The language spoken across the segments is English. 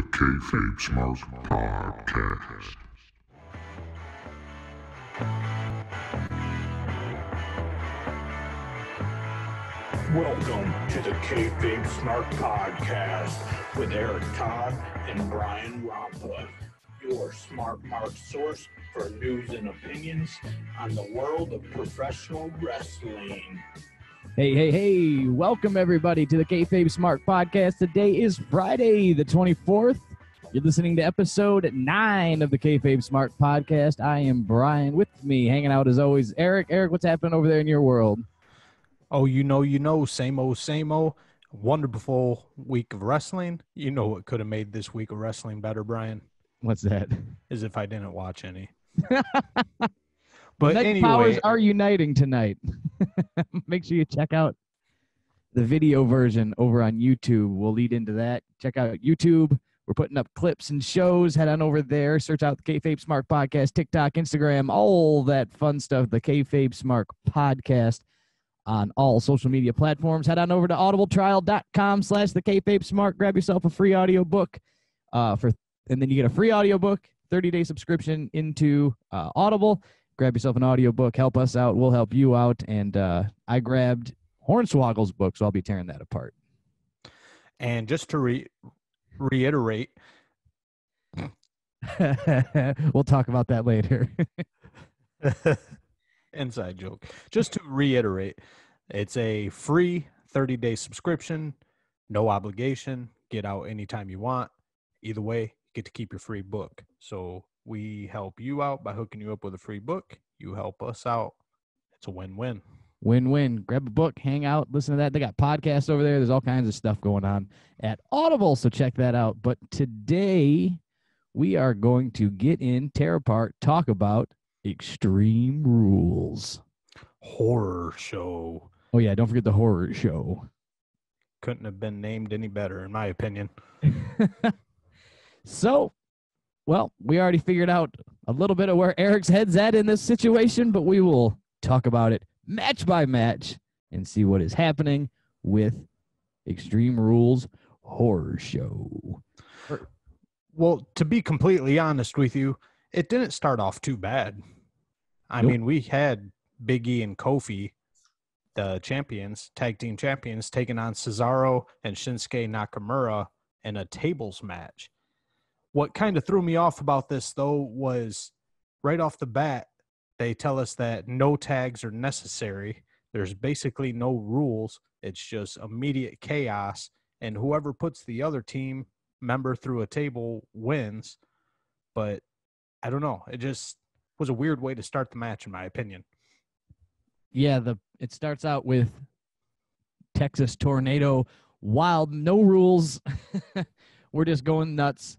the Kayfabe Smark podcast. Welcome to the Kayfabe Smark podcast with Eric Todd and Brian Rampa, your Smart Mark source for news and opinions on the world of professional wrestling. Hey, welcome everybody to the Kayfabe Smark podcast. Today is Friday the 24th. You're listening to episode 9 of the Kayfabe Smark podcast. I am Brian. With me, hanging out as always, Eric. Eric, what's happening over there in your world? Oh, you know, same old. Wonderful week of wrestling. You know what could have made this week of wrestling better, Brian? What's that? Is if I didn't watch any. But anyway, powers are uniting tonight. Make sure you check out the video version over on YouTube. We'll lead into that. Check out YouTube. We're putting up clips and shows. Head on over there. Search out the Kayfabe Smark podcast, TikTok, Instagram, all that fun stuff. The Kayfabe Smark podcast on all social media platforms. Head on over to audibletrial.com/the Kayfabe Smark. Grab yourself a free audiobook and then you get a free audiobook, 30-day subscription into Audible. Grab yourself an audiobook. Help us out. We'll help you out. And I grabbed Hornswoggle's book, so I'll be tearing that apart. And just to reiterate. We'll talk about that later. Inside joke. Just to reiterate, it's a free 30-day subscription, no obligation. Get out anytime you want. Either way, you get to keep your free book. So we help you out by hooking you up with a free book. You help us out. It's a win-win. Win-win. Grab a book, hang out, listen to that. They got podcasts over there. There's all kinds of stuff going on at Audible, so check that out. But today, we are going to tear apart, talk about Extreme Rules. Horror show. Oh, yeah, don't forget the horror show. Couldn't have been named any better, in my opinion. So, well, we already figured out a little bit of where Eric's head's at in this situation, but we will talk about it match by match and see what is happening with Extreme Rules Horror Show. Well, to be completely honest with you, it didn't start off too bad. I mean, we had Big E and Kofi, the champions, tag team champions, taking on Cesaro and Shinsuke Nakamura in a tables match. What kind of threw me off about this, though, was right off the bat, they tell us that no tags are necessary. There's basically no rules. It's just immediate chaos, and whoever puts the other team member through a table wins. But I don't know. It just was a weird way to start the match, in my opinion. Yeah, it starts out with Texas Tornado, wild, no rules. We're just going nuts.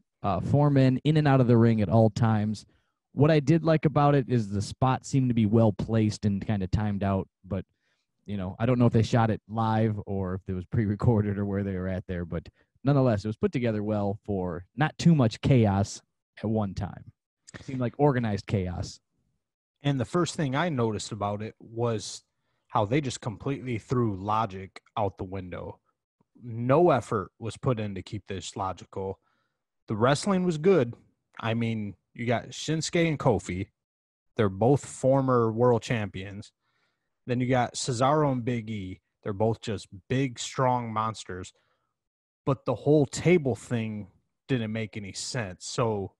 4 men in and out of the ring at all times. What I did like about it is the spot seemed to be well placed and kind of timed out, but I don't know if they shot it live or if it was pre-recorded or where they were at there, but nonetheless, it was put together well for not too much chaos at one time. It seemed like organized chaos. And the first thing I noticed about it was how they just completely threw logic out the window. No effort was put in to keep this logical. The wrestling was good. I mean, you got Shinsuke and Kofi. They're both former world champions. Then you got Cesaro and Big E. They're both just big, strong monsters. But the whole table thing didn't make any sense. So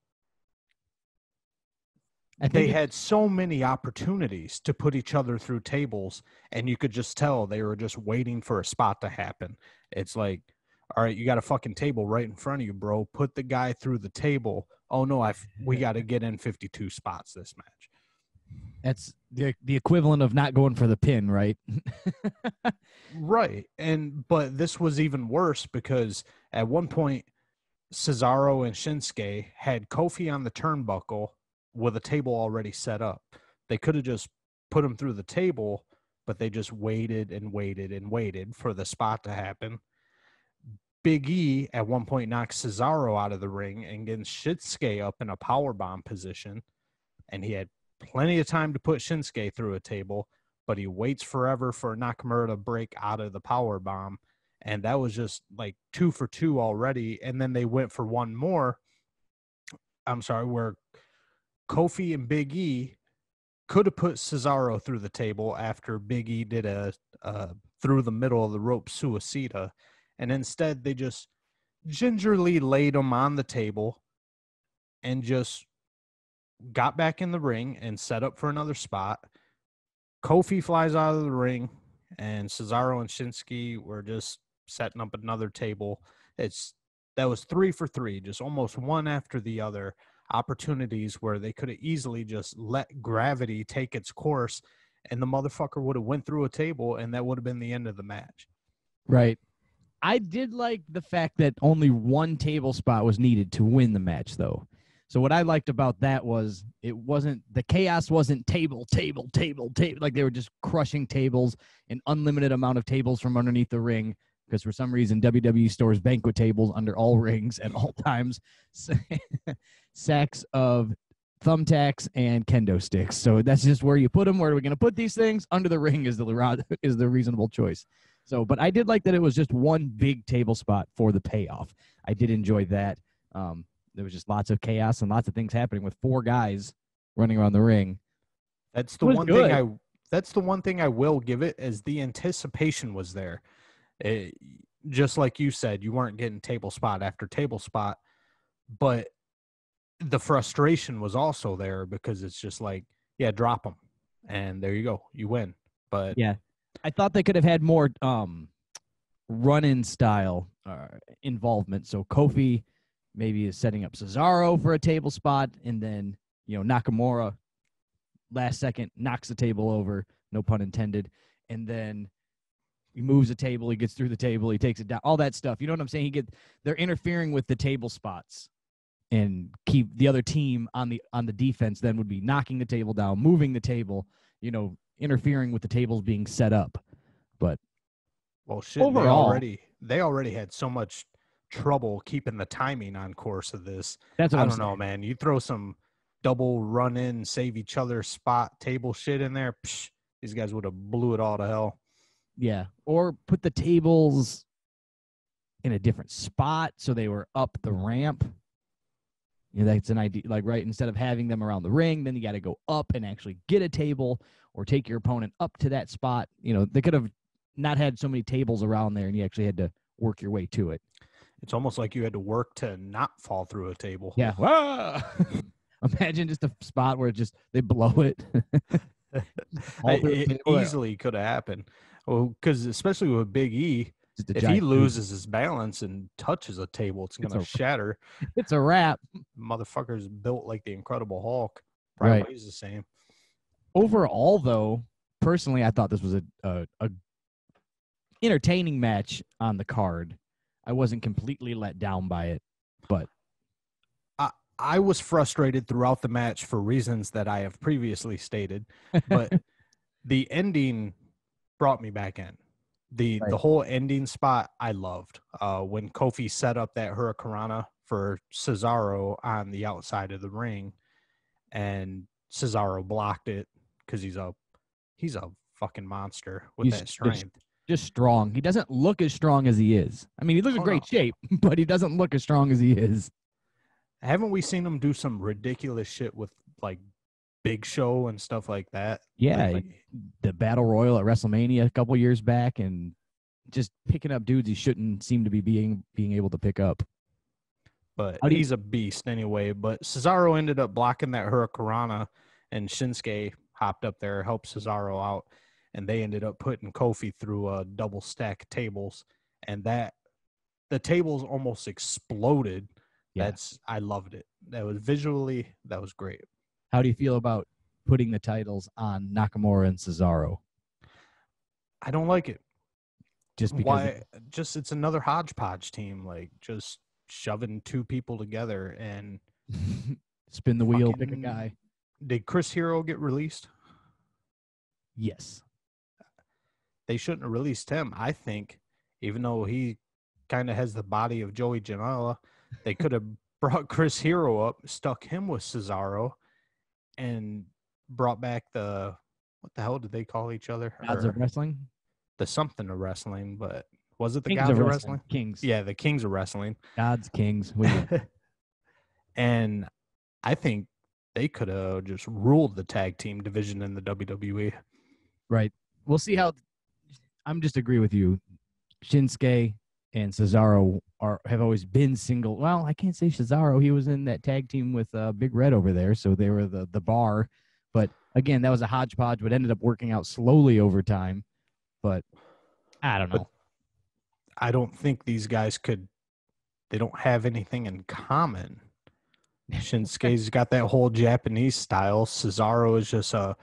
they had so many opportunities to put each other through tables, and you could just tell they were just waiting for a spot to happen. It's like, all right, you got a fucking table right in front of you, bro. Put the guy through the table. Oh, no, we got to get in 52 spots this match. That's the equivalent of not going for the pin, right? Right. But this was even worse because at one point, Cesaro and Shinsuke had Kofi on the turnbuckle with a table already set up. They could have just put him through the table, but they just waited and waited and waited for the spot to happen. Big E at one point knocks Cesaro out of the ring and gets Shinsuke up in a powerbomb position, and he had plenty of time to put Shinsuke through a table, but he waits forever for Nakamura to break out of the powerbomb And that was just like 2 for 2 already. And then they went for one more. I'm sorry, where Kofi and Big E could have put Cesaro through the table after Big E did a through the middle of the rope suicida. And instead, they just gingerly laid him on the table and just got back in the ring and set up for another spot. Kofi flies out of the ring, and Cesaro and Shinsuke were just setting up another table. That was 3 for 3, just almost one after the other. Opportunities where they could have easily just let gravity take its course, and the motherfucker would have went through a table, and that would have been the end of the match. Right. I did like the fact that only one table spot was needed to win the match, though. So what I liked about that was the chaos wasn't table, like they were just crushing tables, an unlimited amount of tables from underneath the ring, because for some reason WWE stores banquet tables under all rings at all times, sacks of thumbtacks and kendo sticks. So that's just where you put them. Where are we going to put these things? Under the ring is the reasonable choice. So, but I did like that it was just one big table spot for the payoff. I did enjoy that. There was just lots of chaos and lots of things happening with 4 guys running around the ring. That's the one thing I will give it, is the anticipation was there. Just like you said, you weren't getting table spot after table spot, but the frustration was also there, because it's just like, yeah, drop them, and there you go, you win. But yeah, I thought they could have had more run-in style involvement. So Kofi maybe is setting up Cesaro for a table spot, and then Nakamura last second knocks the table over, no pun intended, and then he moves the table, he gets through the table, he takes it down, all that stuff. You know what I'm saying? They're interfering with the table spots, and keep the other team on the defense. Then would be knocking the table down, moving the table, interfering with the tables being set up. But well, shit, overall, they already had so much trouble keeping the timing on course of this. That's what I I'm don't know, saying. man. You throw some double run in, save each other spot table shit in there, these guys would have blew it all to hell. Yeah, or put the tables in a different spot so they were up the ramp. That's an idea. Like, right, instead of having them around the ring, then you got to go up and actually get a table, or take your opponent up to that spot. They could have not had so many tables around there, and you actually had to work your way to it. It's almost like you had to work to not fall through a table. Yeah. Imagine just a spot where they blow it. It easily could have happened. Well, because especially with Big E, if he loses his balance and touches a table, it's going to shatter. It's a wrap. Motherfucker's built like the Incredible Hulk. Probably right. Weighs the same. Overall, though, personally, I thought this was a entertaining match on the card. I wasn't completely let down by it, but I was frustrated throughout the match for reasons that I have previously stated, but the ending brought me back in. The whole ending spot I loved. When Kofi set up that Hurricanrana for Cesaro on the outside of the ring, and Cesaro blocked it because he's a fucking monster with that strength. Just strong. He doesn't look as strong as he is. I mean, he looks in great shape, but he doesn't look as strong as he is. Haven't we seen him do some ridiculous shit with like Big Show and stuff like that? Yeah, like the Battle Royal at WrestleMania a couple years back, and just picking up dudes he shouldn't seem to be being able to pick up. But he's a beast anyway. But Cesaro ended up blocking that Hurricanrana, and Shinsuke hopped up there, helped Cesaro out, and they ended up putting Kofi through a double stack tables, and the tables almost exploded. Yeah. I loved it. That was great. How do you feel about putting the titles on Nakamura and Cesaro? I don't like it. Just because why? It's another hodgepodge team, like just shoving 2 people together and spin the wheel, pick a guy. Did Chris Hero get released? Yes. They shouldn't have released him, I think, even though he kind of has the body of Joey Janela. They could have brought Chris Hero up, stuck him with Cesaro, and brought back what the hell did they call each other? Gods of Wrestling? The something of wrestling, but Was it the Kings Gods of of Wrestling. Wrestling? Kings. Yeah, the Kings of Wrestling. Gods, Kings. And I think they could have just ruled the tag team division in the WWE. Right. We'll see how. I'm just agree with you. Shinsuke and Cesaro have always been single. Well, I can't say Cesaro. He was in that tag team with Big Red over there, so they were the bar. But again, that was a hodgepodge, but ended up working out slowly over time. But I don't know. I don't think these guys could. They don't have anything in common. Shinsuke's got that whole Japanese style. Cesaro is just a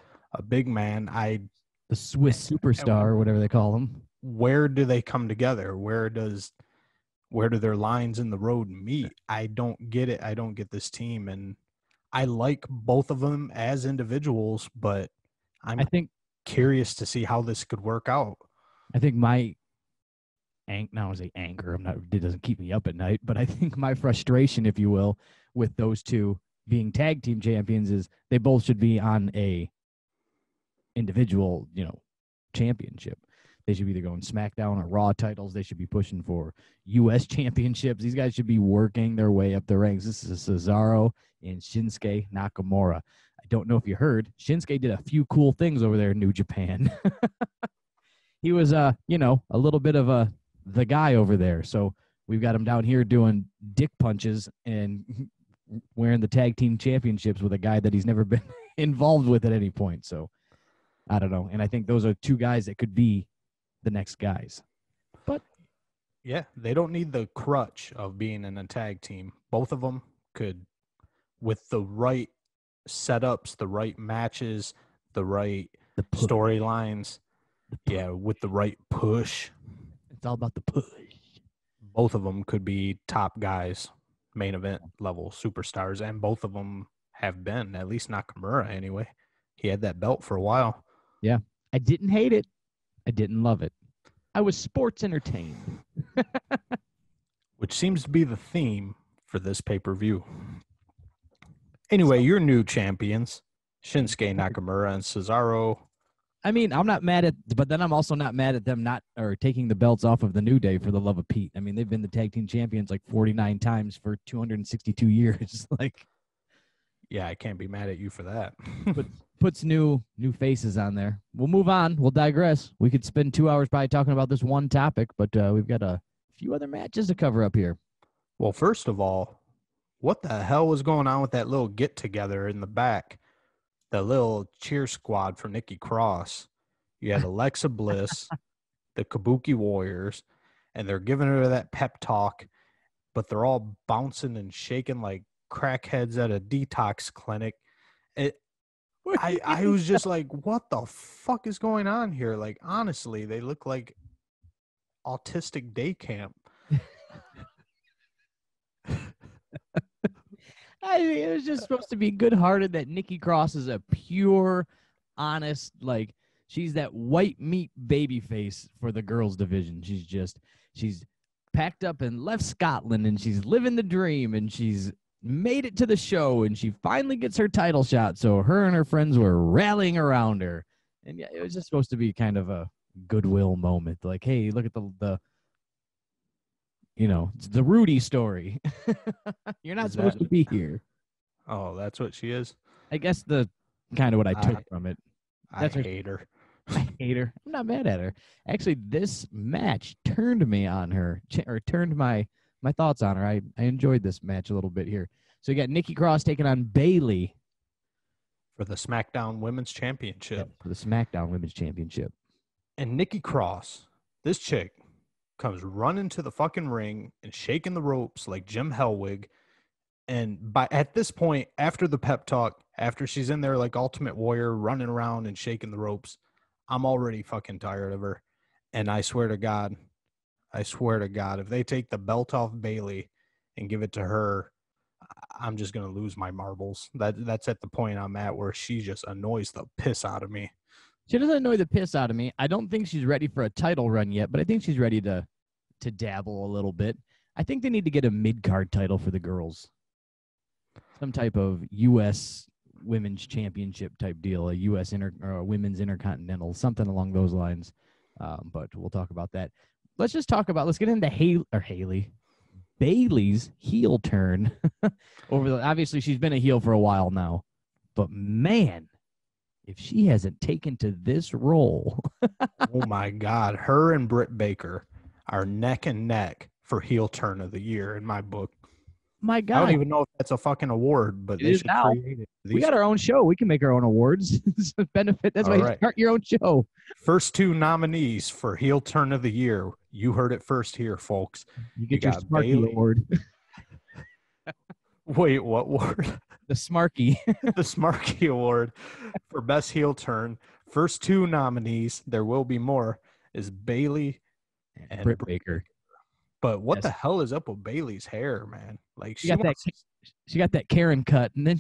big man. The Swiss superstar, or whatever they call him. Where do they come together? Where do their lines in the road meet? I don't get it. I don't get this team, and I like both of them as individuals, but I think curious to see how this could work out. I think my now I say anger. It doesn't keep me up at night, but I think my frustration, if you will, with those two being tag team champions is they both should be on a individual, championship. They should be either going SmackDown or Raw titles. They should be pushing for U.S. championships. These guys should be working their way up the ranks. This is Cesaro and Shinsuke Nakamura. I don't know if you heard, Shinsuke did a few cool things over there in New Japan. He was, a little bit of the guy over there. So we've got him down here doing dick punches and wearing the tag team championships with a guy that he's never been involved with at any point. So I don't know. And I think those are two guys that could be the next guys. But yeah, they don't need the crutch of being in a tag team. Both of them could, with the right setups, the right matches, the right storylines. Yeah, with the right push. It's all about the push. Both of them could be top guys, main event level superstars, and both of them have been, at least Nakamura anyway. He had that belt for a while. Yeah. I didn't hate it. I didn't love it. I was sports entertained. Which seems to be the theme for this pay-per-view. Anyway, your new champions, Shinsuke Nakamura and Cesaro. I mean, I'm not mad but then I'm also not mad at them taking the belts off of the New Day for the love of Pete. I mean, they've been the tag team champions like 49 times for 262 years. Yeah, I can't be mad at you for that. But puts new faces on there. We'll move on. We'll digress. We could spend 2 hours probably talking about this one topic, but we've got a few other matches to cover up here. Well, first of all, what the hell was going on with that little get-together in the back? The little cheer squad for Nikki Cross. You had Alexa Bliss, the Kabuki Warriors, and they're giving her that pep talk, but they're all bouncing and shaking like crackheads at a detox clinic. I was just like, what the fuck is going on here? Like, honestly, they look like autistic day camp. It was just supposed to be good-hearted that Nikki Cross is a pure, honest, she's that white meat baby face for the girls division. She's packed up and left Scotland, and she's living the dream, and she's made it to the show, and she finally gets her title shot. So her and her friends were rallying around her. And yeah, it was just supposed to be kind of a goodwill moment. Like, hey, look at it's the Rudy story. You're not supposed to be here. Oh, that's what she is? I guess the kind of what I took from it. I hate her. I hate her. I'm not mad at her. Actually, this match turned me on her, or turned my thoughts on her. I enjoyed this match a little bit here. So you got Nikki Cross taking on Bayley for the SmackDown Women's Championship. Yep, for the SmackDown Women's Championship. And Nikki Cross, this chick, comes running to the fucking ring and shaking the ropes like Jim Hellwig. And at this point, after the pep talk, after she's in there like Ultimate Warrior running around and shaking the ropes, I'm already fucking tired of her. And I swear to God, if they take the belt off Bayley and give it to her, I'm just going to lose my marbles. That's at the point I'm at where she just annoys the piss out of me. She doesn't annoy the piss out of me. I don't think she's ready for a title run yet, but I think she's ready to dabble a little bit. I think they need to get a mid-card title for the girls. Some type of U.S. Women's Championship type deal, a U.S. Women's Intercontinental, something along those lines. But we'll talk about that. let's just talk about. Let's get into Bailey's heel turn. Obviously, she's been a heel for a while now, but man, if she hasn't taken to this role, Oh my God, her and Britt Baker are neck and neck for heel turn of the year in my book. my I God, don't even know if that's a fucking award, but It they is should now. create it. we got our own show. We can make our own awards. It's a benefit. That's why All you right. start your own show. First two nominees for heel turn of the year. You heard it first here, folks. You get You your got Smarky Bailey. award. Wait, what award? The Smarky. The Smarky Award for best heel turn. First two nominees, there will be more, is Bailey and Britt Baker. But what Yes. the hell is up with Bailey's hair, man? Like She got that. wants, She got that Karen cut, and then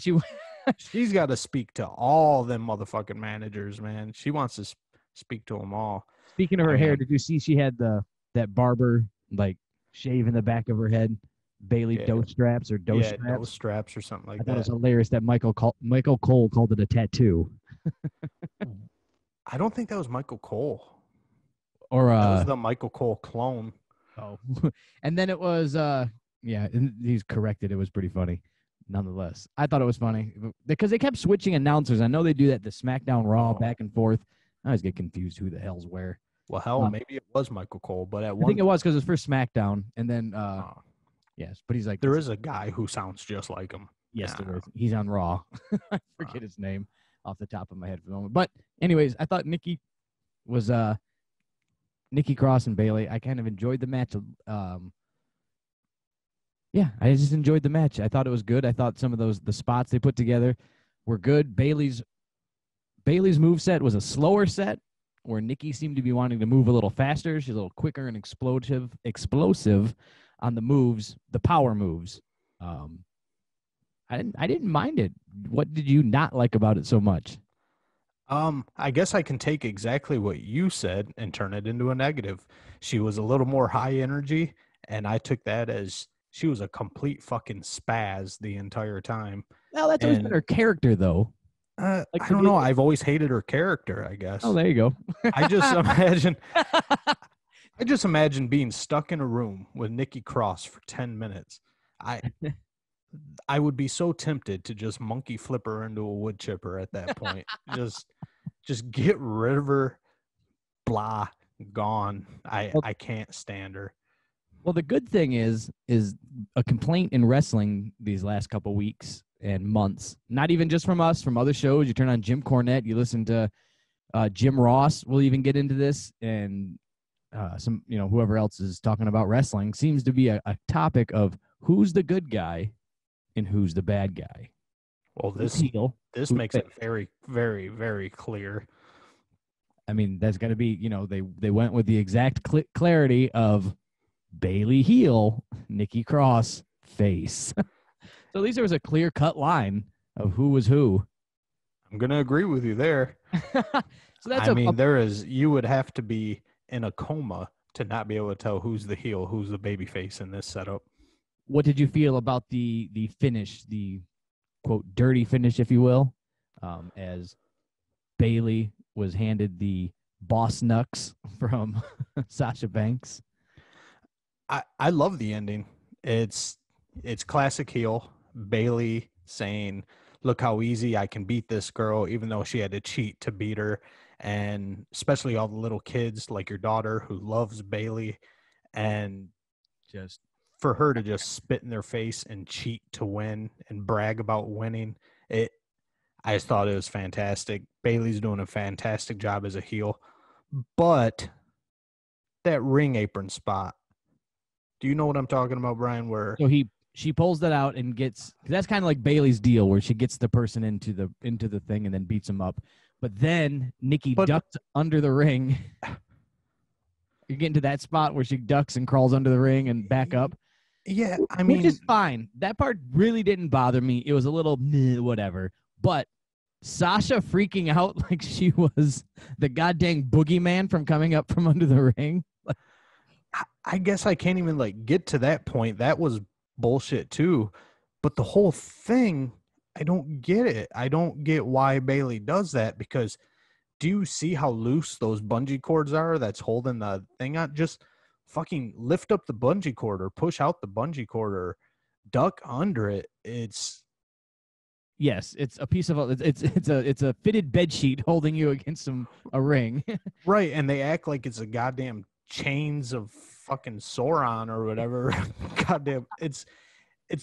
she's got to speak to all them motherfucking managers, man. She wants to speak to them all. Speaking of her I hair, mean- did you see she had that barber like shave in the back of her head? Bailey Yeah. Doe straps or Doe Yeah, straps. nose straps or something like I thought it was that. hilarious that Michael Cole called it a tattoo. I don't think that was Michael Cole. Or That was the Michael Cole clone. oh, and then it was yeah, and he's corrected. It was pretty funny, nonetheless. I thought it was funny because they kept switching announcers. I know they do that the SmackDown Raw back and forth. I always get confused who the hell's where. Well, hell, maybe it was Michael Cole, but at I one think it was because it was first SmackDown, and then oh, yes, but he's like there is a guy who sounds just like him. Yes, Yeah. there is. He's on Raw. I forget his name off the top of my head for the moment. But anyways, I thought Nikki Cross and Bailey. I kind of enjoyed the match. Yeah, I just enjoyed the match. I thought it was good. I thought some of the spots they put together were good. Bailey's moveset was a slower set where Nikki seemed to be wanting to move a little faster. She's a little quicker and explosive on the moves, the power moves. I didn't mind it. What did you not like about it so much? I guess I can take exactly what you said and turn it into a negative. She was a little more high energy, and I took that as she was a complete fucking spaz the entire time. Well, that's always been her character, though. I Like, don't know. I've always hated her character, I guess. Oh, there you go. I just imagine being stuck in a room with Nikki Cross for 10 minutes. I would be so tempted to just monkey flip her into a wood chipper at that point. just get rid of her. Blah, gone. I can't stand her. Well, the good thing is a complaint in wrestling these last couple weeks and months. Not even just from us, from other shows. You turn on Jim Cornette, you listen to Jim Ross. We'll even get into this, and some whoever else is talking about wrestling seems to be a topic of who's the good guy and who's the bad guy. Well, this makes it very, very, very clear. I mean, that's got to be, they went with the exact clarity of Bailey heel, Nikki Cross face. So at least there was a clear-cut line of who was who. I'm going to agree with you there. So that's you would have to be in a coma to not be able to tell who's the heel, who's the baby face in this setup. What did you feel about the finish, the quote dirty finish, if you will, as Bailey was handed the boss knucks from Sasha Banks? I love the ending. It's classic heel. Bailey saying, "Look how easy I can beat this girl," even though she had to cheat to beat her, and especially all the little kids like your daughter who loves Bailey, and just for her to just spit in their face and cheat to win and brag about winning, I just thought it was fantastic. Bailey's doing a fantastic job as a heel, but that ring apron spot. Do you know what I'm talking about, Brian? Where So she pulls that out and gets, that's kind of like Bailey's deal where she gets the person into the thing and then beats him up. But then Nikki ducks under the ring. You get into that spot where she ducks and crawls under the ring and back up. Yeah, I Which mean, is fine. That part really didn't bother me. It was a little whatever. But Sasha freaking out like she was the goddamn boogeyman from coming up from under the ring. I guess I can't even get to that point. That was bullshit too. But the whole thing, I don't get it. I don't get why Bailey does that, because do you see how loose those bungee cords are that's holding the thing on? Just fucking lift up the bungee cord or push out the bungee cord or duck under it. Yes, it's a piece of it's a fitted bed sheet holding you against a ring. Right, and they act like it's a goddamn chains of fucking Sauron or whatever. Goddamn, it's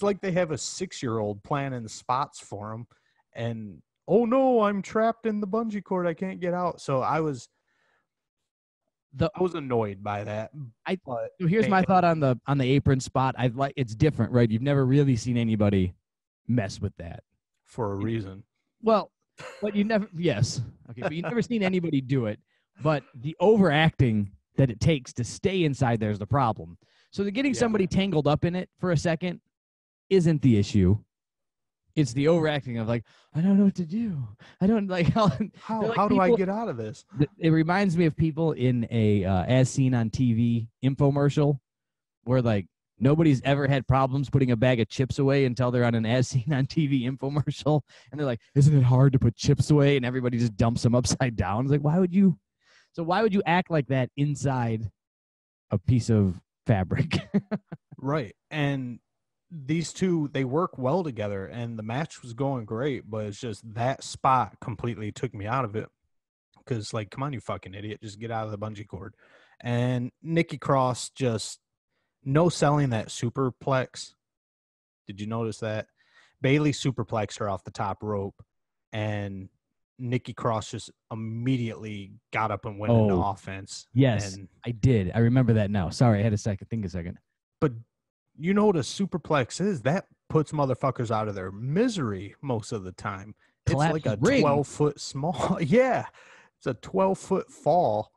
like they have a 6-year-old planning spots for them, and oh no, I'm trapped in the bungee cord. I can't get out. So I was annoyed by that. So here's my thought on the apron spot. It's different, right? You've never really seen anybody mess with that for a reason. Well, but you never but you've never seen anybody do it. But the overacting that it takes to stay inside there's the problem. So the getting somebody tangled up in it for a second isn't the issue. It's the overacting of like, I don't know what to do. I don't like how do I get out of this? It reminds me of people in a as seen on TV infomercial where like nobody's ever had problems putting a bag of chips away until they're on an as seen on TV infomercial. And they're like, isn't it hard to put chips away? And everybody just dumps them upside down. It's like, why would you act like that inside a piece of fabric? Right. And these two, they work well together, and the match was going great, but it's just that spot completely took me out of it. Because, like, come on, you fucking idiot, just get out of the bungee cord. And Nikki Cross just no selling that superplex. Did you notice that? Bayley superplexed her off the top rope, and Nikki Cross just immediately got up and went into offense. Yes, and I did. I remember that now. Sorry, I had to think a second. But you know what a superplex is? That puts motherfuckers out of their misery most of the time. Collapse it's like a ring. 12-foot small. Yeah, it's a 12-foot fall.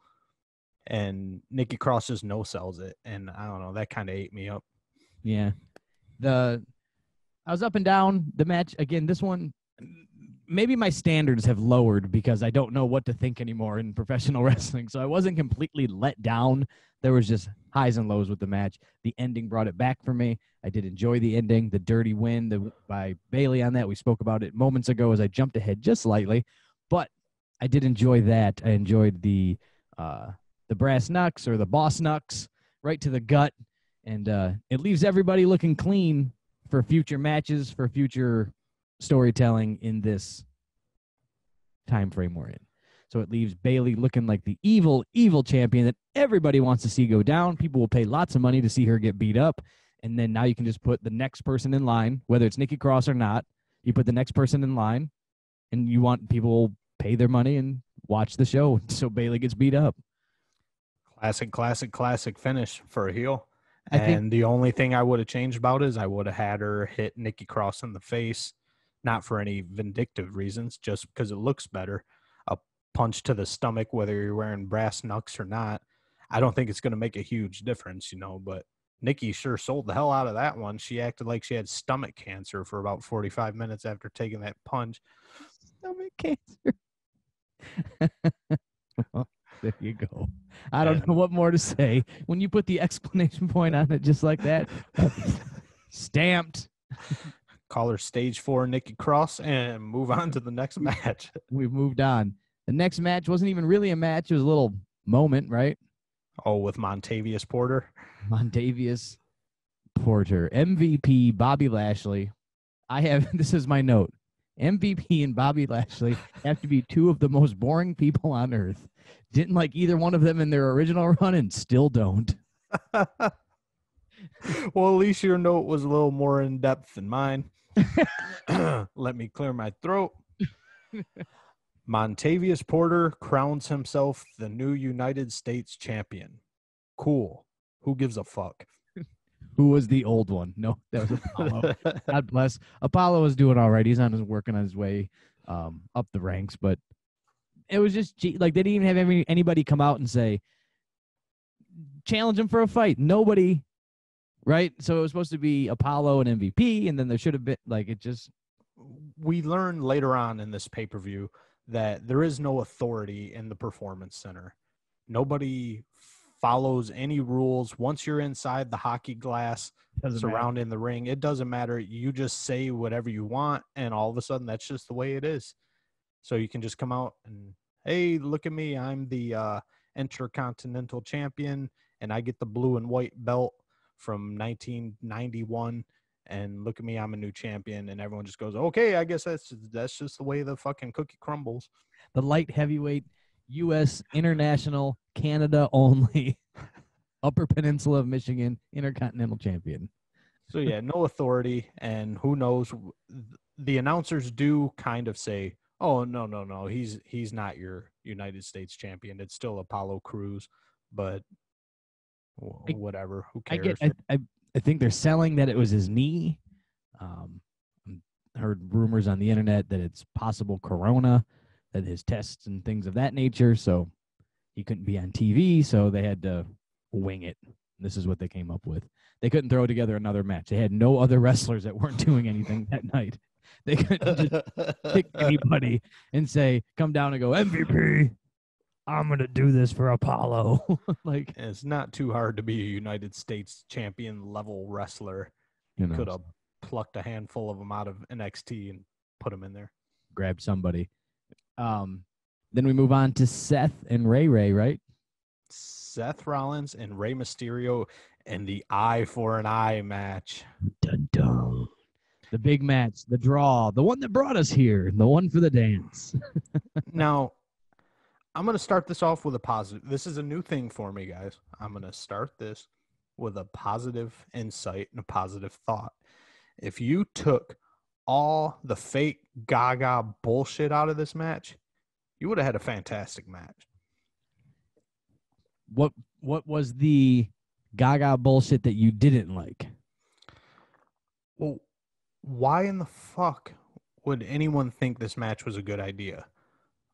And Nikki Cross just no-sells it. And I don't know, that kind of ate me up. Yeah. I was up and down the match. Again, this one, maybe my standards have lowered because I don't know what to think anymore in professional wrestling. So I wasn't completely let down. There was just highs and lows with the match. The ending brought it back for me. I did enjoy the ending, the dirty win by Bayley on that. We spoke about it moments ago as I jumped ahead just slightly, but I did enjoy that. I enjoyed the brass knucks or the boss knucks right to the gut, and it leaves everybody looking clean for future matches, for future storytelling in this time frame we're in. So it leaves Bayley looking like the evil, evil champion that everybody wants to see go down. People will pay lots of money to see her get beat up. And then now you can just put the next person in line, whether it's Nikki Cross or not. You put the next person in line, and you want people to pay their money and watch the show so Bayley gets beat up. Classic finish for a heel. And the only thing I would have changed about is I would have had her hit Nikki Cross in the face, not for any vindictive reasons, just because it looks better. A punch to the stomach, whether you're wearing brass knucks or not, I don't think it's going to make a huge difference, but Nikki sure sold the hell out of that one. She acted like she had stomach cancer for about 45 minutes after taking that punch. Stomach cancer. Well, there you go. I don't know what more to say. When you put the exclamation point on it just like that, stamped. Call her stage 4 Nikki Cross and move on to the next match. We've moved on. The next match wasn't even really a match. It was a little moment, right? Oh, with Montavious Porter. Montavious Porter. MVP Bobby Lashley. This is my note. MVP and Bobby Lashley have to be two of the most boring people on earth. Didn't like either one of them in their original run and still don't. Well, at least your note was a little more in depth than mine. Let me clear my throat. Montavious Porter crowns himself the new United States champion. Cool. Who gives a fuck? Who was the old one? No, that was Apollo. God bless. Apollo is doing all right. He's working on his way up the ranks, but it was just like they didn't even have anybody come out and say, challenge him for a fight. Nobody, right? So it was supposed to be Apollo and MVP, and then there should have been We learned later on in this pay-per-view that there is no authority in the Performance Center. Nobody follows any rules. Once you're inside the hockey glass surrounding the ring, it doesn't matter. You just say whatever you want, and all of a sudden that's just the way it is. So you can just come out and, hey, look at me. I'm the Intercontinental Champion, and I get the blue and white belt from 1991, and look at me, I'm a new champion, and everyone just goes, okay, I guess that's just the way the fucking cookie crumbles. The light heavyweight, U.S. International, Canada only, Upper Peninsula of Michigan, Intercontinental Champion. So, yeah, no authority, and who knows? The announcers do kind of say, oh, no, he's not your United States champion. It's still Apollo Crews, but whatever, who cares? I think they're selling that it was his knee. Heard rumors on the internet that it's possible corona, that his tests and things of that nature, so he couldn't be on TV, so they had to wing it. This is what they came up with. They couldn't throw together another match. They had no other wrestlers that weren't doing anything that night. They couldn't just pick anybody and say, come down and go, MVP, I'm going to do this for Apollo. Like, and it's not too hard to be a United States champion level wrestler. You could have plucked a handful of them out of NXT and put them in there. Grab somebody. Then we move on to Seth and Ray, right? Seth Rollins and Rey Mysterio in the eye for an eye match. Dun, dun. The big match, the draw, the one that brought us here, the one for the dance. Now, I'm going to start this off with a positive. This is a new thing for me, guys. I'm going to start this with a positive insight and a positive thought. If you took all the fake gaga bullshit out of this match, you would have had a fantastic match. What was the gaga bullshit that you didn't like? Well, why in the fuck would anyone think this match was a good idea?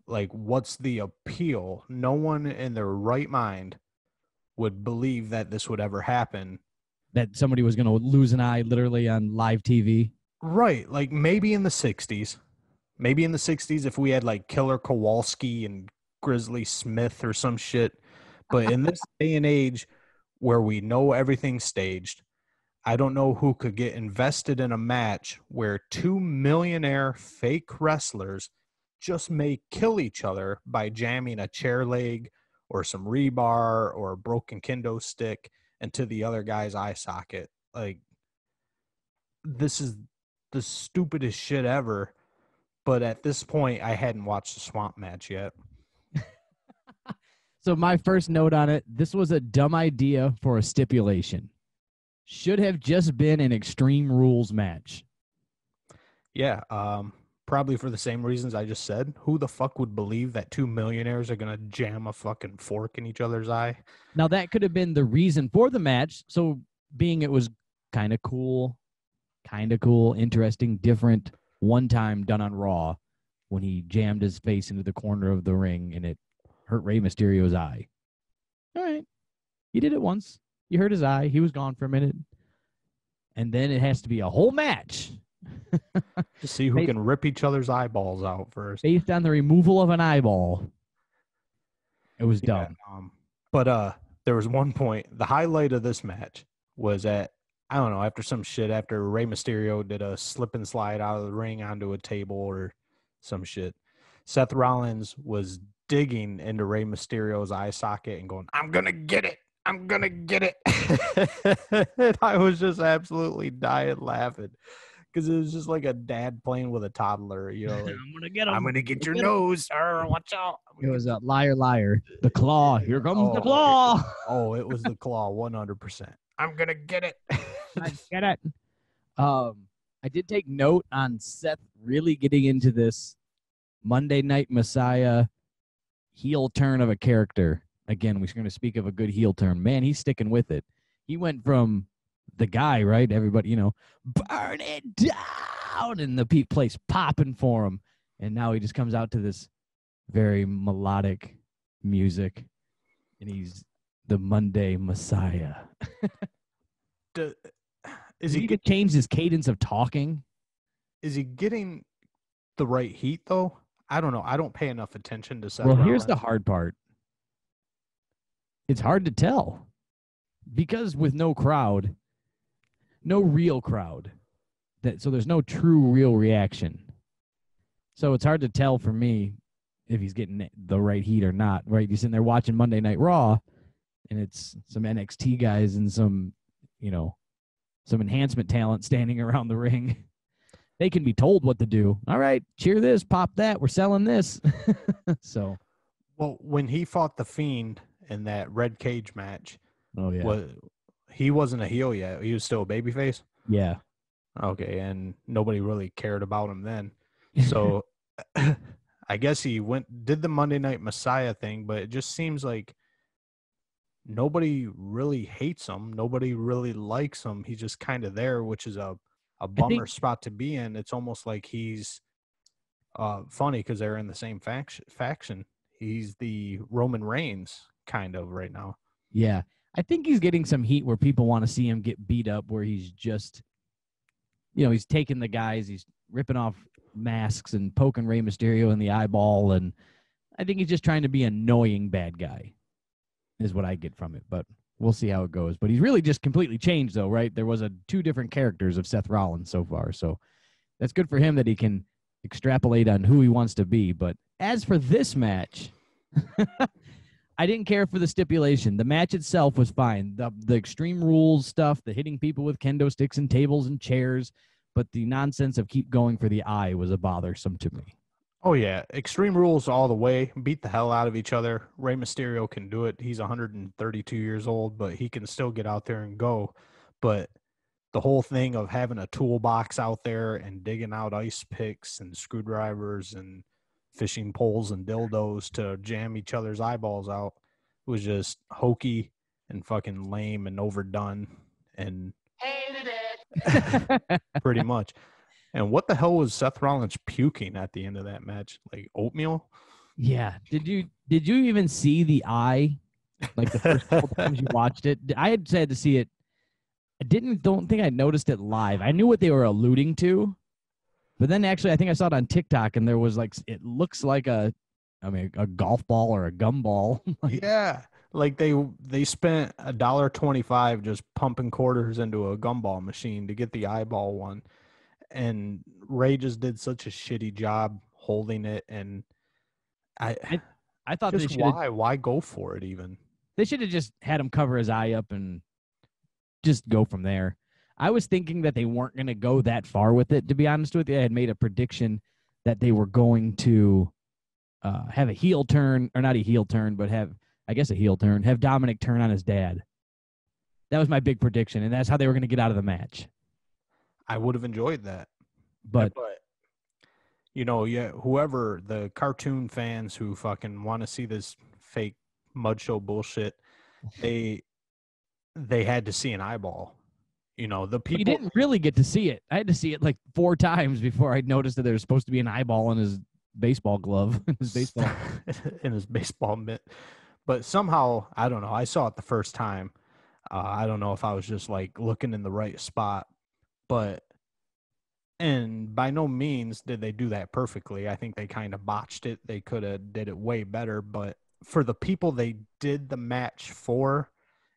Like, what's the appeal? No one in their right mind would believe that this would ever happen. That somebody was going to lose an eye literally on live TV? Right. Like, maybe in the 60s. Maybe in the 60s if we had, like, Killer Kowalski and Grizzly Smith or some shit. But in this day and age where we know everything's staged, I don't know who could get invested in a match where two millionaire fake wrestlers just may kill each other by jamming a chair leg or some rebar or a broken kendo stick into the other guy's eye socket. Like, this is the stupidest shit ever. But at this point, I hadn't watched the Swamp match yet. So my first note on it, this was a dumb idea for a stipulation. Should have just been an Extreme Rules match. Yeah, probably for the same reasons I just said. Who the fuck would believe that two millionaires are going to jam a fucking fork in each other's eye? Now, that could have been the reason for the match. So being it was kind of cool, interesting, different, one time done on Raw when he jammed his face into the corner of the ring and it hurt Rey Mysterio's eye. All right. He did it once. You hurt his eye. He was gone for a minute. And then it has to be a whole match. To see who can rip each other's eyeballs out first. Based on the removal of an eyeball. It was dumb. But there was one point. The highlight of this match was at, I don't know, after Rey Mysterio did a slip and slide out of the ring onto a table or some shit. Seth Rollins was digging into Rey Mysterio's eye socket and going, I'm going to get it. I'm going to get it. And I was just absolutely dying laughing because it was just like a dad playing with a toddler, you know. Like, I'm going to get him. I'm going to get your nose, sir. Watch out. It was a liar. The claw. Here comes the claw. Oh, it was the claw, 100%. I'm going to get it. I get it. I did take note on Seth really getting into this Monday Night Messiah heel turn of a character. Again, we're going to speak of a good heel turn. Man, he's sticking with it. He went from the guy, right? Everybody, burn it down, and the place popping for him. And now he just comes out to this very melodic music, and he's the Monday Messiah. Is he could change his cadence of talking? Is he getting the right heat, though? I don't know. I don't pay enough attention to Seth Well, Rollins. here's the hard part. It's hard to tell because with no crowd, no real crowd, so there's no true real reaction. So it's hard to tell for me if he's getting the right heat or not, right? You're sitting there watching Monday Night Raw, and it's some NXT guys and some, some enhancement talent standing around the ring. They can be told what to do. All right, cheer this, pop that. We're selling this. So, well, when he fought the Fiend in that red cage match, oh yeah, he wasn't a heel yet. He was still a babyface. yeah. Okay, and nobody really cared about him then. So I guess he did the Monday Night Messiah thing, but it just seems like nobody really hates him. Nobody really likes him. He's just kind of there, which is a bummer spot to be in. It's almost like he's funny because they're in the same faction. He's the Roman Reigns kind of right now. Yeah. I think he's getting some heat where people want to see him get beat up, where he's just, he's taking the guys, he's ripping off masks and poking Rey Mysterio in the eyeball. And I think he's just trying to be an annoying bad guy is what I get from it. But we'll see how it goes. But he's really just completely changed, though, right? There was two different characters of Seth Rollins so far. So that's good for him that he can extrapolate on who he wants to be. But as for this match, I didn't care for the stipulation. The match itself was fine. The Extreme Rules stuff, the hitting people with kendo sticks and tables and chairs, but the nonsense of keep going for the eye was a bothersome to me. Oh, yeah. Extreme Rules all the way. Beat the hell out of each other. Rey Mysterio can do it. He's 132 years old, but he can still get out there and go. But the whole thing of having a toolbox out there and digging out ice picks and screwdrivers and fishing poles and dildos to jam each other's eyeballs out was just hokey and fucking lame and overdone and hated it. pretty much. And what the hell was Seth Rollins puking at the end of that match? Like oatmeal? Yeah. Did you even see the eye? Like the first couple times you watched it? I had said to see it. I don't think I noticed it live. I knew what they were alluding to. But then actually, I think I saw it on TikTok, and there was it looks like a golf ball or a gum ball. Yeah, like they spent $1.25 just pumping quarters into a gumball machine to get the eyeball one, and Ray just did such a shitty job holding it. And I thought just why go for it even? They should have just had him cover his eye up and just go from there. I was thinking that they weren't going to go that far with it, to be honest with you. I had made a prediction that they were going to have a heel turn, or not a heel turn, but have a heel turn, have Dominic turn on his dad. That was my big prediction, and that's how they were going to get out of the match. I would have enjoyed that. But whoever, the cartoon fans who fucking want to see this fake mud show bullshit, they had to see an eyeball. The people. You didn't really get to see it. I had to see it like 4 times before I noticed that there was supposed to be an eyeball in his baseball glove, in his baseball mitt. But somehow, I don't know. I saw it the first time. I don't know if I was just like looking in the right spot, and by no means did they do that perfectly. I think they kind of botched it. They could have did it way better. But for the people they did the match for,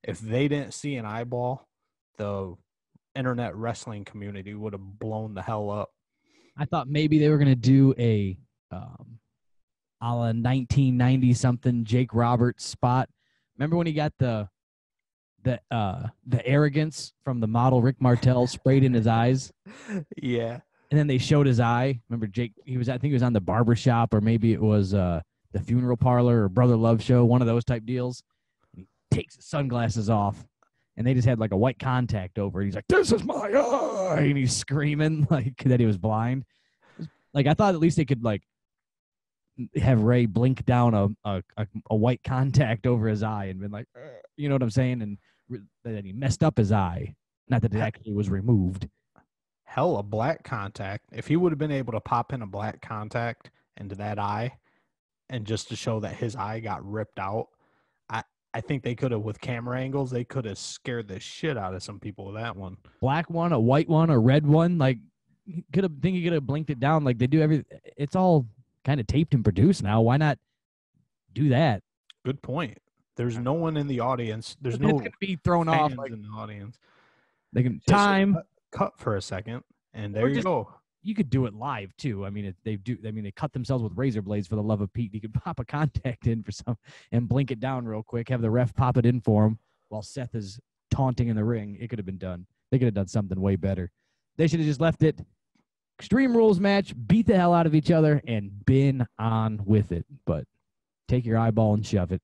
if they didn't see an eyeball, the internet wrestling community would have blown the hell up. I thought maybe they were going to do a la 1990 something Jake Roberts spot. Remember when he got the arrogance from the model Rick Martel sprayed in his eyes? Yeah. And then they showed his eye. Remember Jake? I think he was on the barbershop, or maybe it was the funeral parlor or Brother Love show, one of those type deals. And he takes his sunglasses off. And they just had like a white contact over it. He's like, "This is my eye," and he's screaming like that he was blind. Like I thought at least they could like have Ray blink down a white contact over his eye and been like, you know what I'm saying? And that he messed up his eye, not that it actually was removed. Hell, a black contact. If he would have been able to pop in a black contact into that eye, and just to show that his eye got ripped out. I think they could have, with camera angles, they could have scared the shit out of some people with that one. Black one, a white one, a red one. Like, he could have blinked it down like they do every. It's all kind of taped and produced now. Why not do that? Good point. There's no one in the audience. There's no. It's going to be thrown off like, in the audience. They can Just time cut for a second, and there you go. you could do it live too. I mean, they cut themselves with razor blades for the love of Pete. You could pop a contact in for some and blink it down real quick. Have the ref pop it in for him while Seth is taunting in the ring. It could have been done. They could have done something way better. They should have just left it Extreme Rules match, beat the hell out of each other, and been on with it. But take your eyeball and shove it.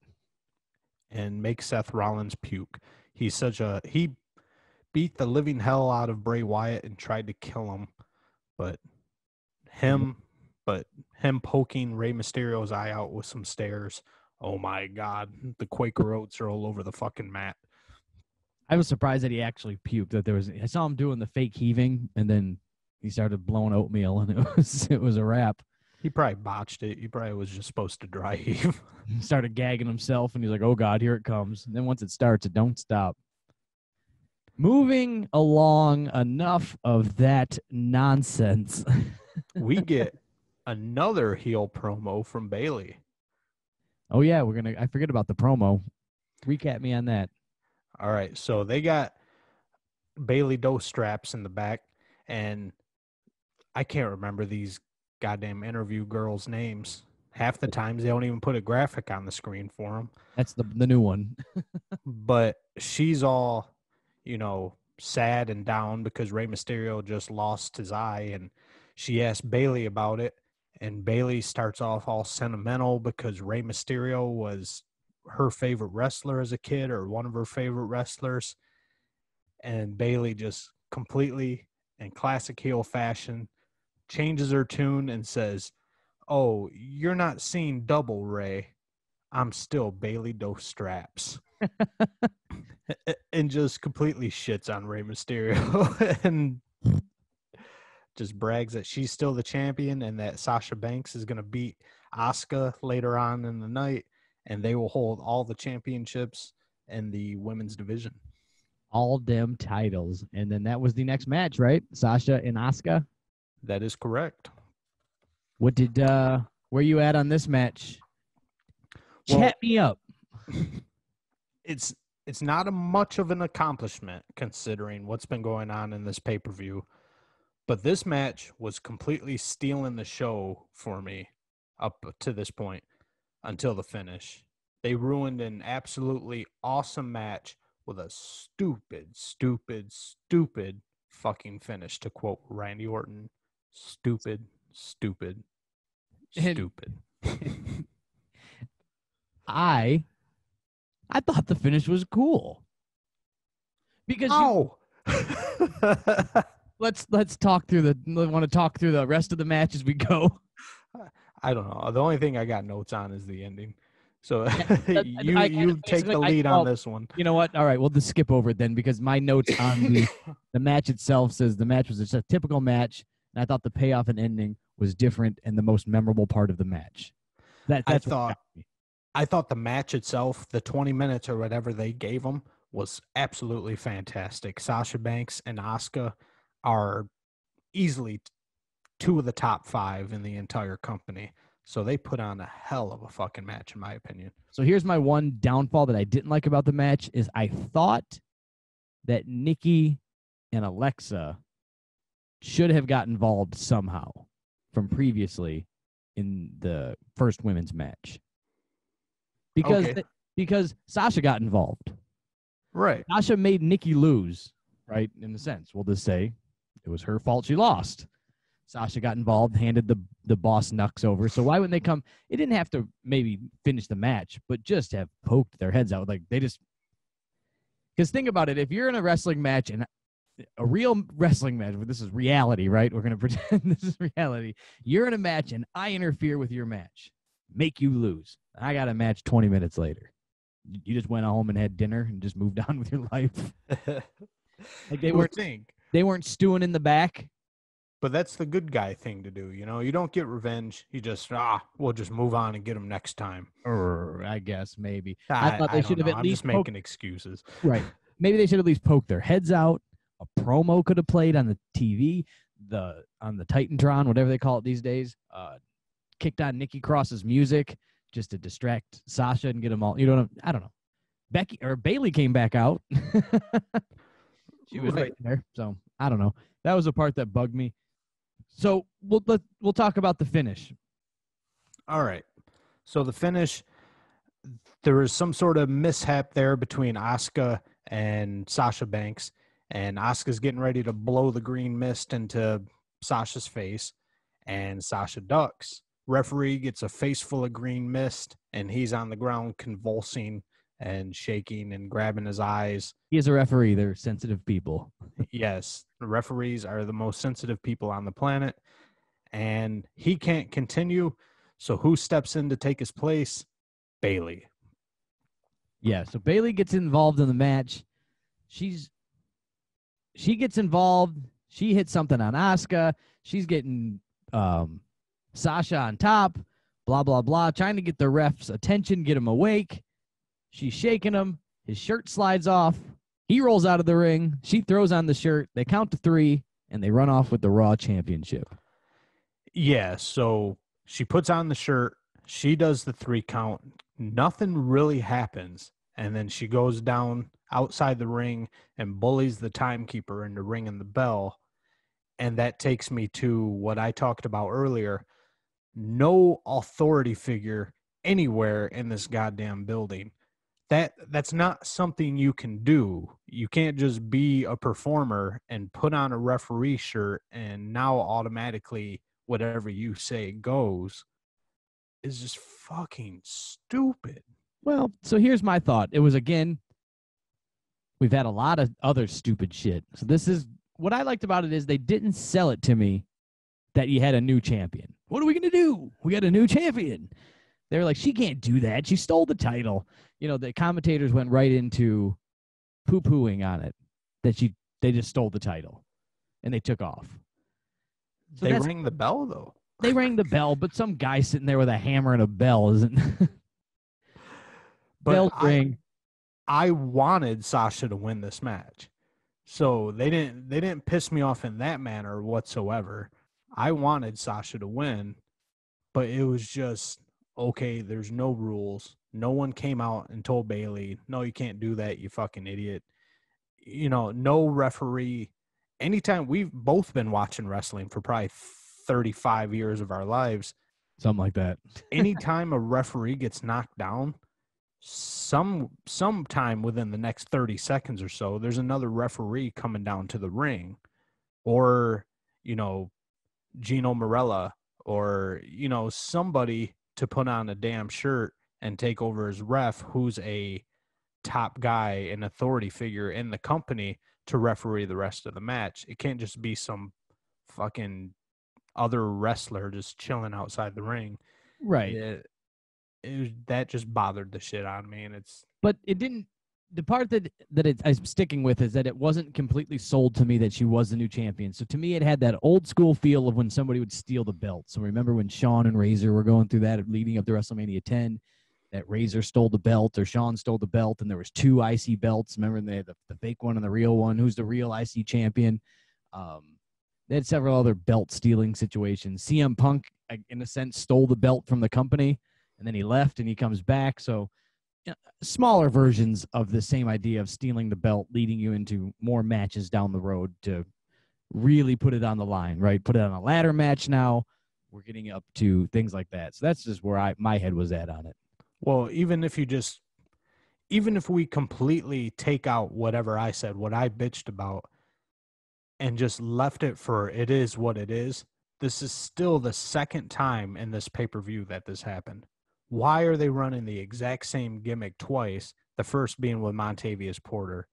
And make Seth Rollins puke. He beat the living hell out of Bray Wyatt and tried to kill him. But him poking Rey Mysterio's eye out with some stairs. Oh my God. The Quaker Oats are all over the fucking mat. I was surprised that he actually puked. I saw him doing the fake heaving, and then he started blowing oatmeal, and it was a wrap. He probably botched it. He probably was just supposed to dry heave. He started gagging himself, and he's like, oh, God, here it comes. And then once it starts, it don't stop. Moving along, enough of that nonsense. We get another heel promo from Bayley. Oh, yeah, I forget about the promo. Recap me on that. All right, so they got Bayley Doe straps in the back, and I can't remember these goddamn interview girls' names. Half the times they don't even put a graphic on the screen for them. That's the new one. But she's all, sad and down because Rey Mysterio just lost his eye, and she asked Bayley about it, and Bayley starts off all sentimental because Rey Mysterio was her favorite wrestler as a kid, or one of her favorite wrestlers. And Bayley just completely, in classic heel fashion, changes her tune and says, oh, you're not seeing double, Ray. I'm still Bayley Doe Straps. And just completely shits on Rey Mysterio and just brags that she's still the champion and that Sasha Banks is going to beat Asuka later on in the night, and they will hold all the championships in the women's division. All them titles. And then that was the next match, right? Sasha and Asuka? That is correct. Where you at on this match? Well, Chat me up. It's not much of an accomplishment considering what's been going on in this pay-per-view, but this match was completely stealing the show for me up to this point until the finish. They ruined an absolutely awesome match with a stupid fucking finish, to quote Randy Orton. Stupid. I thought the finish was cool. Because let's talk through the rest of the match as we go. I don't know. The only thing I got notes on is the ending. So you take the lead on this one. You know what? All right, we'll just skip over it then, because my notes on the match itself says the match was just a typical match, and I thought the payoff and ending was different and the most memorable part of the match. I thought the match itself, the 20 minutes or whatever they gave them, was absolutely fantastic. Sasha Banks and Asuka are easily two of the top 5 in the entire company. So they put on a hell of a fucking match, in my opinion. So here's my one downfall that I didn't like about the match is I thought that Nikki and Alexa should have got involved somehow from previously in the first women's match. Because Sasha got involved. Right. Sasha made Nikki lose, right, in a sense. We'll just say it was her fault she lost. Sasha got involved, handed the boss Nux over. So why wouldn't they come? It didn't have to maybe finish the match, but just have poked their heads out. Like because think about it. If you're in a wrestling match, and a real wrestling match, this is reality, right? We're going to pretend this is reality. You're in a match and I interfere with your match, make you lose. I got a match 20 minutes later. You just went home and had dinner and just moved on with your life. Like they weren't stewing in the back. But that's the good guy thing to do, You don't get revenge. You just we'll just move on and get them next time. Or I guess maybe. I thought they should have at least making excuses. Right. Maybe they should at least poke their heads out. A promo could have played on the TV, on the Titantron, whatever they call it these days. Kicked on Nikki Cross's music just to distract Sasha and get them all. I don't know. Bayley came back out. She was right there. So I don't know. That was the part that bugged me. So we'll talk about the finish. All right. So the finish, there was some sort of mishap there between Asuka and Sasha Banks, and Asuka's getting ready to blow the green mist into Sasha's face, and Sasha ducks. Referee gets a face full of green mist, and he's on the ground convulsing and shaking and grabbing his eyes. He is a referee. They're sensitive people. Yes, the referees are the most sensitive people on the planet, and he can't continue. So who steps in to take his place? Bayley. Yeah, so Bayley gets involved in the match. She gets involved. She hits something on Asuka. She's getting Sasha on top, blah, blah, blah, trying to get the ref's attention, get him awake. She's shaking him. His shirt slides off. He rolls out of the ring. She throws on the shirt. They count to 3, and they run off with the Raw Championship. Yeah, so she puts on the shirt. She does the 3 count. Nothing really happens. And then she goes down outside the ring and bullies the timekeeper into ringing the bell. And that takes me to what I talked about earlier. No authority figure anywhere in this goddamn building. That's not something you can do. You can't just be a performer and put on a referee shirt and now automatically whatever you say goes. Is just fucking stupid. Well, so here's my thought. It was, again, we've had a lot of other stupid shit. So this is, what I liked about it is they didn't sell it to me that you had a new champion. What are we going to do? We got a new champion. They were like, she can't do that. She stole the title. You know, the commentators went right into poo-pooing on it, that they just stole the title, and they took off. So they rang the bell, though. They rang the bell, but some guy sitting there with a hammer and a bell isn't. Bell ring. I wanted Sasha to win this match, so they didn't piss me off in that manner whatsoever. I wanted Sasha to win, but it was just, okay, there's no rules. No one came out and told Bayley, no, you can't do that, you fucking idiot. You know, no referee. Anytime, we've both been watching wrestling for probably 35 years of our lives. Something like that. Anytime a referee gets knocked down, sometime within the next 30 seconds or so, there's another referee coming down to the ring. Or, you know, Gino Morella, or, you know, somebody to put on a damn shirt and take over as ref who's a top guy, an authority figure in the company to referee the rest of the match. It can't just be some fucking other wrestler just chilling outside the ring. Right. That just bothered the shit out of me. And but it didn't. The part that I'm sticking with is that it wasn't completely sold to me that she was the new champion. So to me, it had that old school feel of when somebody would steal the belt. So remember when Shawn and Razor were going through that leading up to WrestleMania 10, that Razor stole the belt or Shawn stole the belt, and there was 2 IC belts. Remember they had the fake one and the real one. Who's the real IC champion? They had several other belt stealing situations. CM Punk, in a sense, stole the belt from the company, and then he left and he comes back. So smaller versions of the same idea of stealing the belt, leading you into more matches down the road to really put it on the line, right? Put it on a ladder match now. We're getting up to things like that. So that's just where my head was at on it. Well, even if we completely take out whatever I said, what I bitched about, and just left it for it is what it is, this is still the second time in this pay-per-view that this happened. Why are they running the exact same gimmick twice? The first being with Montavious Porter.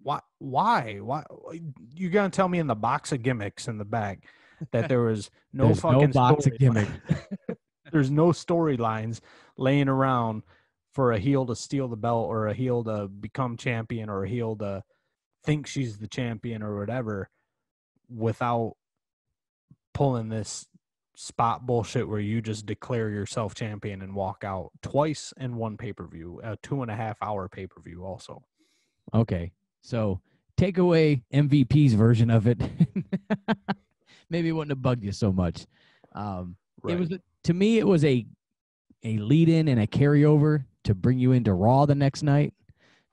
Why? You gonna tell me in the box of gimmicks in the back that there was no fucking box of gimmicks? There's no storylines laying around for a heel to steal the belt or a heel to become champion or a heel to think she's the champion or whatever without pulling this spot bullshit where you just declare yourself champion and walk out twice in one pay-per-view, a 2.5 hour pay-per-view also. Okay. So take away MVP's version of it. Maybe it wouldn't have bugged you so much. Right. It was, to me, it was a lead-in and a carryover to bring you into Raw the next night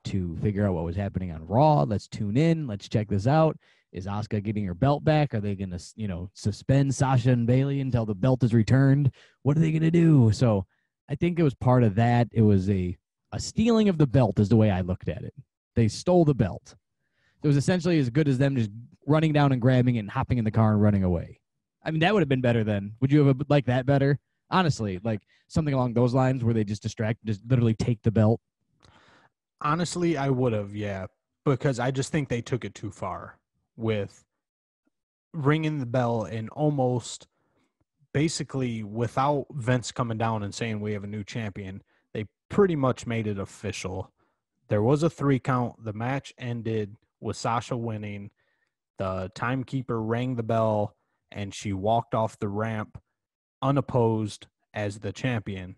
to figure out what was happening on Raw. Let's tune in. Let's check this out. Is Asuka getting her belt back? Are they going to, suspend Sasha and Bailey until the belt is returned? What are they going to do? So I think it was part of that. It was a stealing of the belt is the way I looked at it. They stole the belt. It was essentially as good as them just running down and grabbing it and hopping in the car and running away. I mean, that would have been better then. Would you have liked that better? Honestly, like something along those lines where they just literally take the belt. Honestly, I would have, yeah, because I just think they took it too far with ringing the bell and almost basically without Vince coming down and saying we have a new champion, they pretty much made it official. There was a 3 count. The match ended with Sasha winning. The timekeeper rang the bell and she walked off the ramp unopposed as the champion.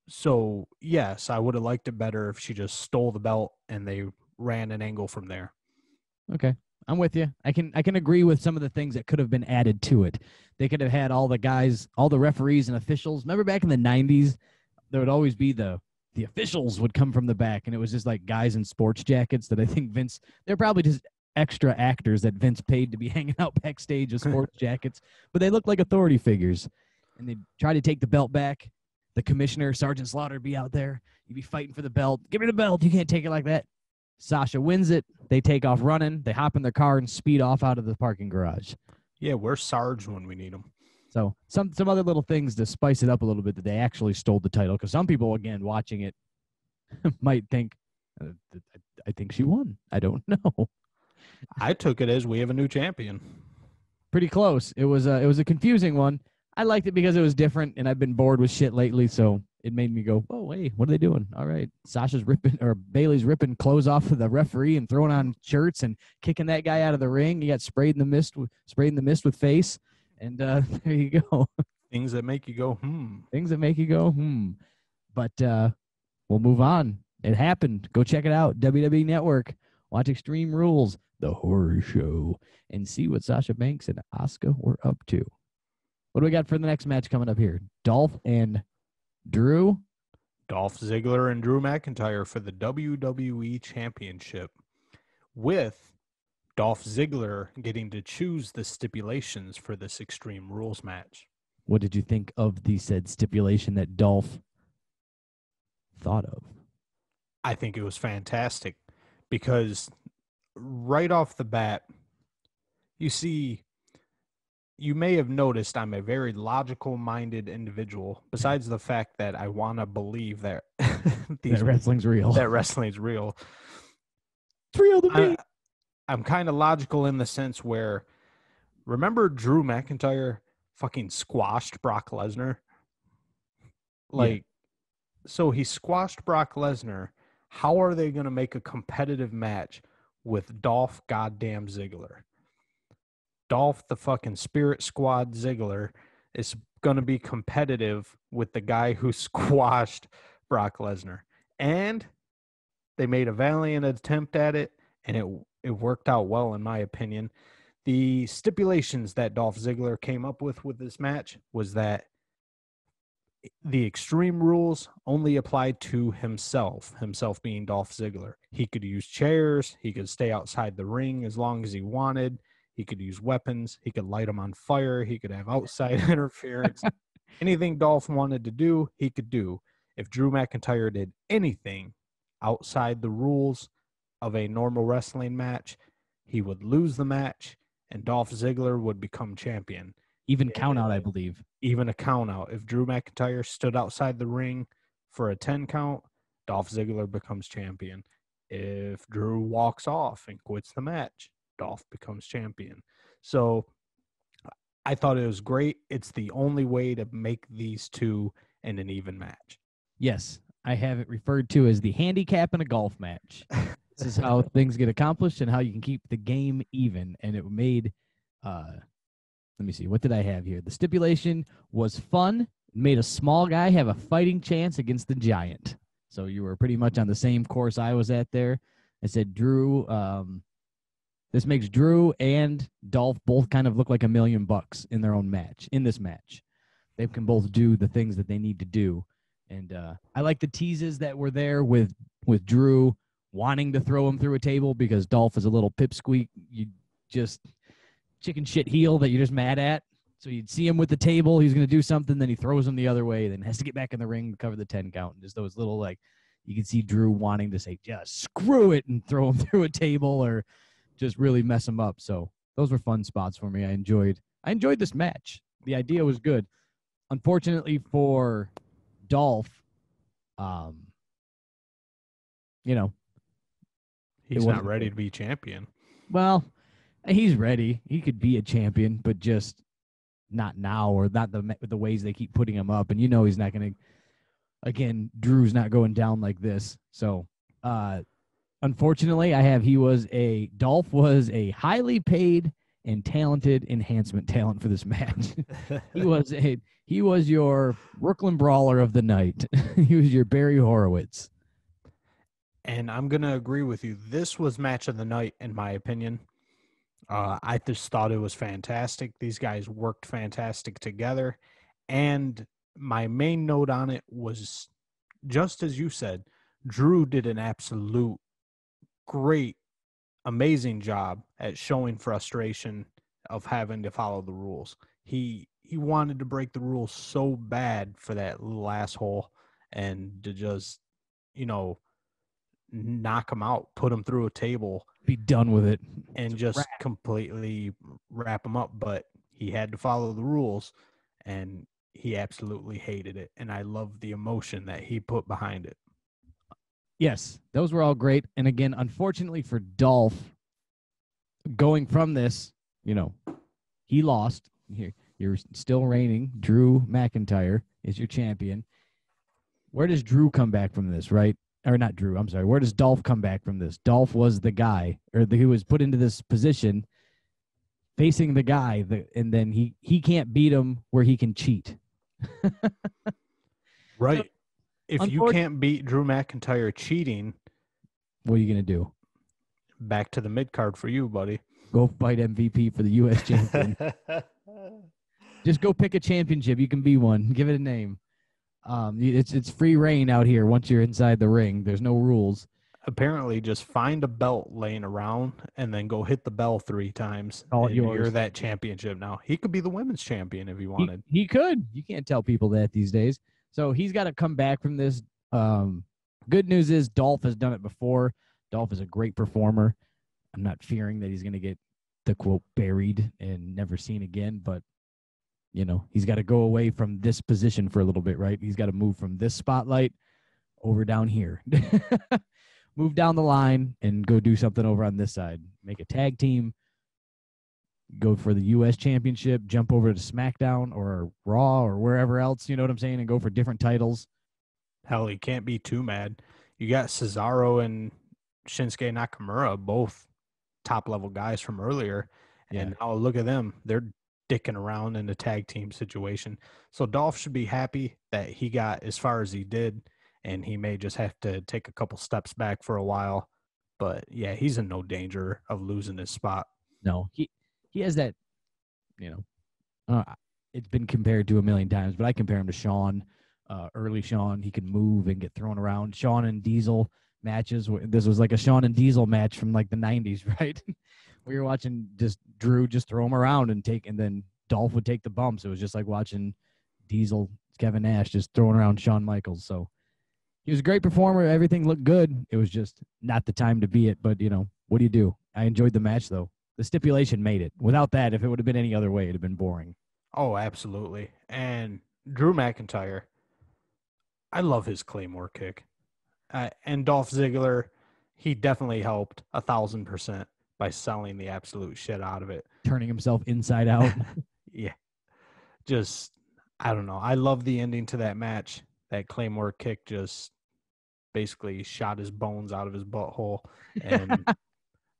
So, yes, I would have liked it better if she just stole the belt and they ran an angle from there. Okay. I'm with you. I can agree with some of the things that could have been added to it. They could have had all the guys, all the referees and officials. Remember back in the 90s, there would always be the officials would come from the back, and it was just like guys in sports jackets that I think Vince, they're probably just extra actors that Vince paid to be hanging out backstage with sports jackets, but they looked like authority figures. And they'd try to take the belt back. The commissioner, Sergeant Slaughter, would be out there. You'd be fighting for the belt. Give me the belt. You can't take it like that. Sasha wins it. They take off running. They hop in their car and speed off out of the parking garage. Yeah, we're Sarge when we need them. So some other little things to spice it up a little bit that they actually stole the title. Because some people, again, watching it might think, I think she won. I don't know. I took it as we have a new champion. Pretty close. It was a confusing one. I liked it because it was different, and I've been bored with shit lately, so it made me go, oh, hey, what are they doing? All right. Bailey's ripping clothes off of the referee and throwing on shirts and kicking that guy out of the ring. He got sprayed in the mist with face, and there you go. Things that make you go, Things that make you go, But we'll move on. It happened. Go check it out. WWE Network. Watch Extreme Rules, the horror show, and see what Sasha Banks and Asuka were up to. What do we got for the next match coming up here? Dolph and Drew? Dolph Ziggler and Drew McIntyre for the WWE Championship, with Dolph Ziggler getting to choose the stipulations for this Extreme Rules match. What did you think of the said stipulation that Dolph thought of? I think it was fantastic because right off the bat, you may have noticed I'm a very logical-minded individual, besides the fact that I want to believe that that wrestling's real. That wrestling's real. It's real to me. I'm kind of logical in the sense where, remember Drew McIntyre fucking squashed Brock Lesnar? So he squashed Brock Lesnar. How are they going to make a competitive match with Dolph goddamn Ziggler? Dolph, the fucking Spirit Squad Ziggler, is going to be competitive with the guy who squashed Brock Lesnar. And they made a valiant attempt at it, and it worked out well, in my opinion. The stipulations that Dolph Ziggler came up with this match was that the Extreme Rules only applied to himself being Dolph Ziggler. He could use chairs. He could stay outside the ring as long as he wanted. He could use weapons. He could light them on fire. He could have outside interference. Anything Dolph wanted to do, he could do. If Drew McIntyre did anything outside the rules of a normal wrestling match, he would lose the match, and Dolph Ziggler would become champion. Even count out, I believe. Even a count out. If Drew McIntyre stood outside the ring for a 10 count, Dolph Ziggler becomes champion. If Drew walks off and quits the match, Dolph becomes champion. So I thought it was great. It's the only way to make these two in an even match. Yes, I have it referred to as the handicap in a golf match. This is how things get accomplished and how you can keep the game even. And it made, let me see, what did I have here? The stipulation was fun, made a small guy have a fighting chance against the giant. So you were pretty much on the same course I was at there. I said Drew, this makes Drew and Dolph both kind of look like $1 million in their own match, in this match. They can both do the things that they need to do. And I like the teases that were there with Drew wanting to throw him through a table because Dolph is a little pipsqueak. just chicken shit heel that you're just mad at. So you'd see him with the table, he's going to do something, then he throws him the other way, then has to get back in the ring to cover the 10 count. And just those little, like, you can see Drew wanting to say, just screw it, and throw him through a table or just really mess him up. So those were fun spots for me. I enjoyed this match. The idea was good. Unfortunately for Dolph, you know, He's not ready to be champion. well, he's ready. He could be a champion, but just not now, or not the ways they keep putting him up. And you know he's not going to. Again, Drew's not going down like this. So, unfortunately, Dolph was a highly paid and talented enhancement talent for this match. He was your Brooklyn Brawler of the night. He was your Barry Horowitz. And I'm going to agree with you. This was match of the night, in my opinion. I just thought it was fantastic. These guys worked fantastic together. And my main note on it was, just as you said, Drew did an absolute great, amazing job at showing frustration of having to follow the rules. He wanted to break the rules so bad for that little asshole and to just, knock him out, put him through a table, be done with it, and just completely wrap him up. But he had to follow the rules, and he absolutely hated it. And I love the emotion that he put behind it. Yes, those were all great. And again, unfortunately for Dolph, going from this, he lost. You're still reigning. Drew McIntyre is your champion. Where does Drew come back from this, right? Or not Drew, I'm sorry. Where does Dolph come back from this? Dolph was the guy, who was put into this position facing the guy, and then he can't beat him where he can cheat. Right. So, if you can't beat Drew McIntyre cheating, what are you going to do? Back to the mid-card for you, buddy. Go fight MVP for the U.S. champion. Just go pick a championship. You can be one. Give it a name. It's free reign out here once you're inside the ring. There's no rules. Apparently, just find a belt laying around and then go hit the bell 3 times. All yours. You're that championship now. He could be the women's champion if he wanted. He could. You can't tell people that these days. So he's got to come back from this. Good news is Dolph has done it before. Dolph is a great performer. I'm not fearing that he's going to get the quote buried and never seen again, but he's got to go away from this position for a little bit, right? He's got to move from this spotlight over down here. Move down the line and go do something over on this side. Make a tag team. Go for the U.S. championship. Jump over to SmackDown or Raw or wherever else, you know what I'm saying, and go for different titles. Hell, he can't be too mad. You got Cesaro and Shinsuke Nakamura, both top-level guys from earlier. And now look at them. They're dicking around in a tag team situation. So Dolph should be happy that he got as far as he did, and he may just have to take a couple steps back for a while. But, yeah, he's in no danger of losing his spot. No, he has that, it's been compared to a million times, but I compare him to Shawn, early Shawn. He can move and get thrown around. Shawn and Diesel matches. This was like a Shawn and Diesel match from like the 90s, right? We were watching just Drew just throw him around and then Dolph would take the bumps. It was just like watching Diesel, Kevin Nash just throwing around Shawn Michaels. So he was a great performer. Everything looked good. It was just not the time to be it. But, what do you do? I enjoyed the match, though. The stipulation made it. Without that, if it would have been any other way, it would have been boring. Oh, absolutely. And Drew McIntyre, I love his Claymore kick. And Dolph Ziggler, he definitely helped 1,000% by selling the absolute shit out of it. Turning himself inside out. Yeah. Just, I don't know. I love the ending to that match. That Claymore kick just basically shot his bones out of his butthole. And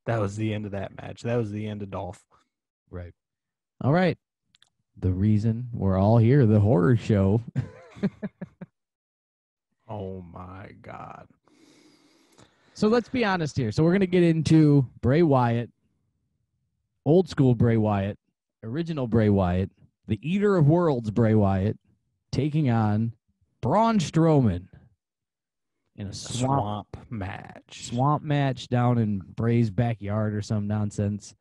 that was the end of that match. That was the end of Dolph. Right. All right. The reason we're all here, the horror show. Oh, my God. So let's be honest here. So we're going to get into Bray Wyatt, old school Bray Wyatt, original Bray Wyatt, the Eater of Worlds Bray Wyatt, taking on Braun Strowman. in a Swamp match. swamp match down in Bray's backyard or some nonsense.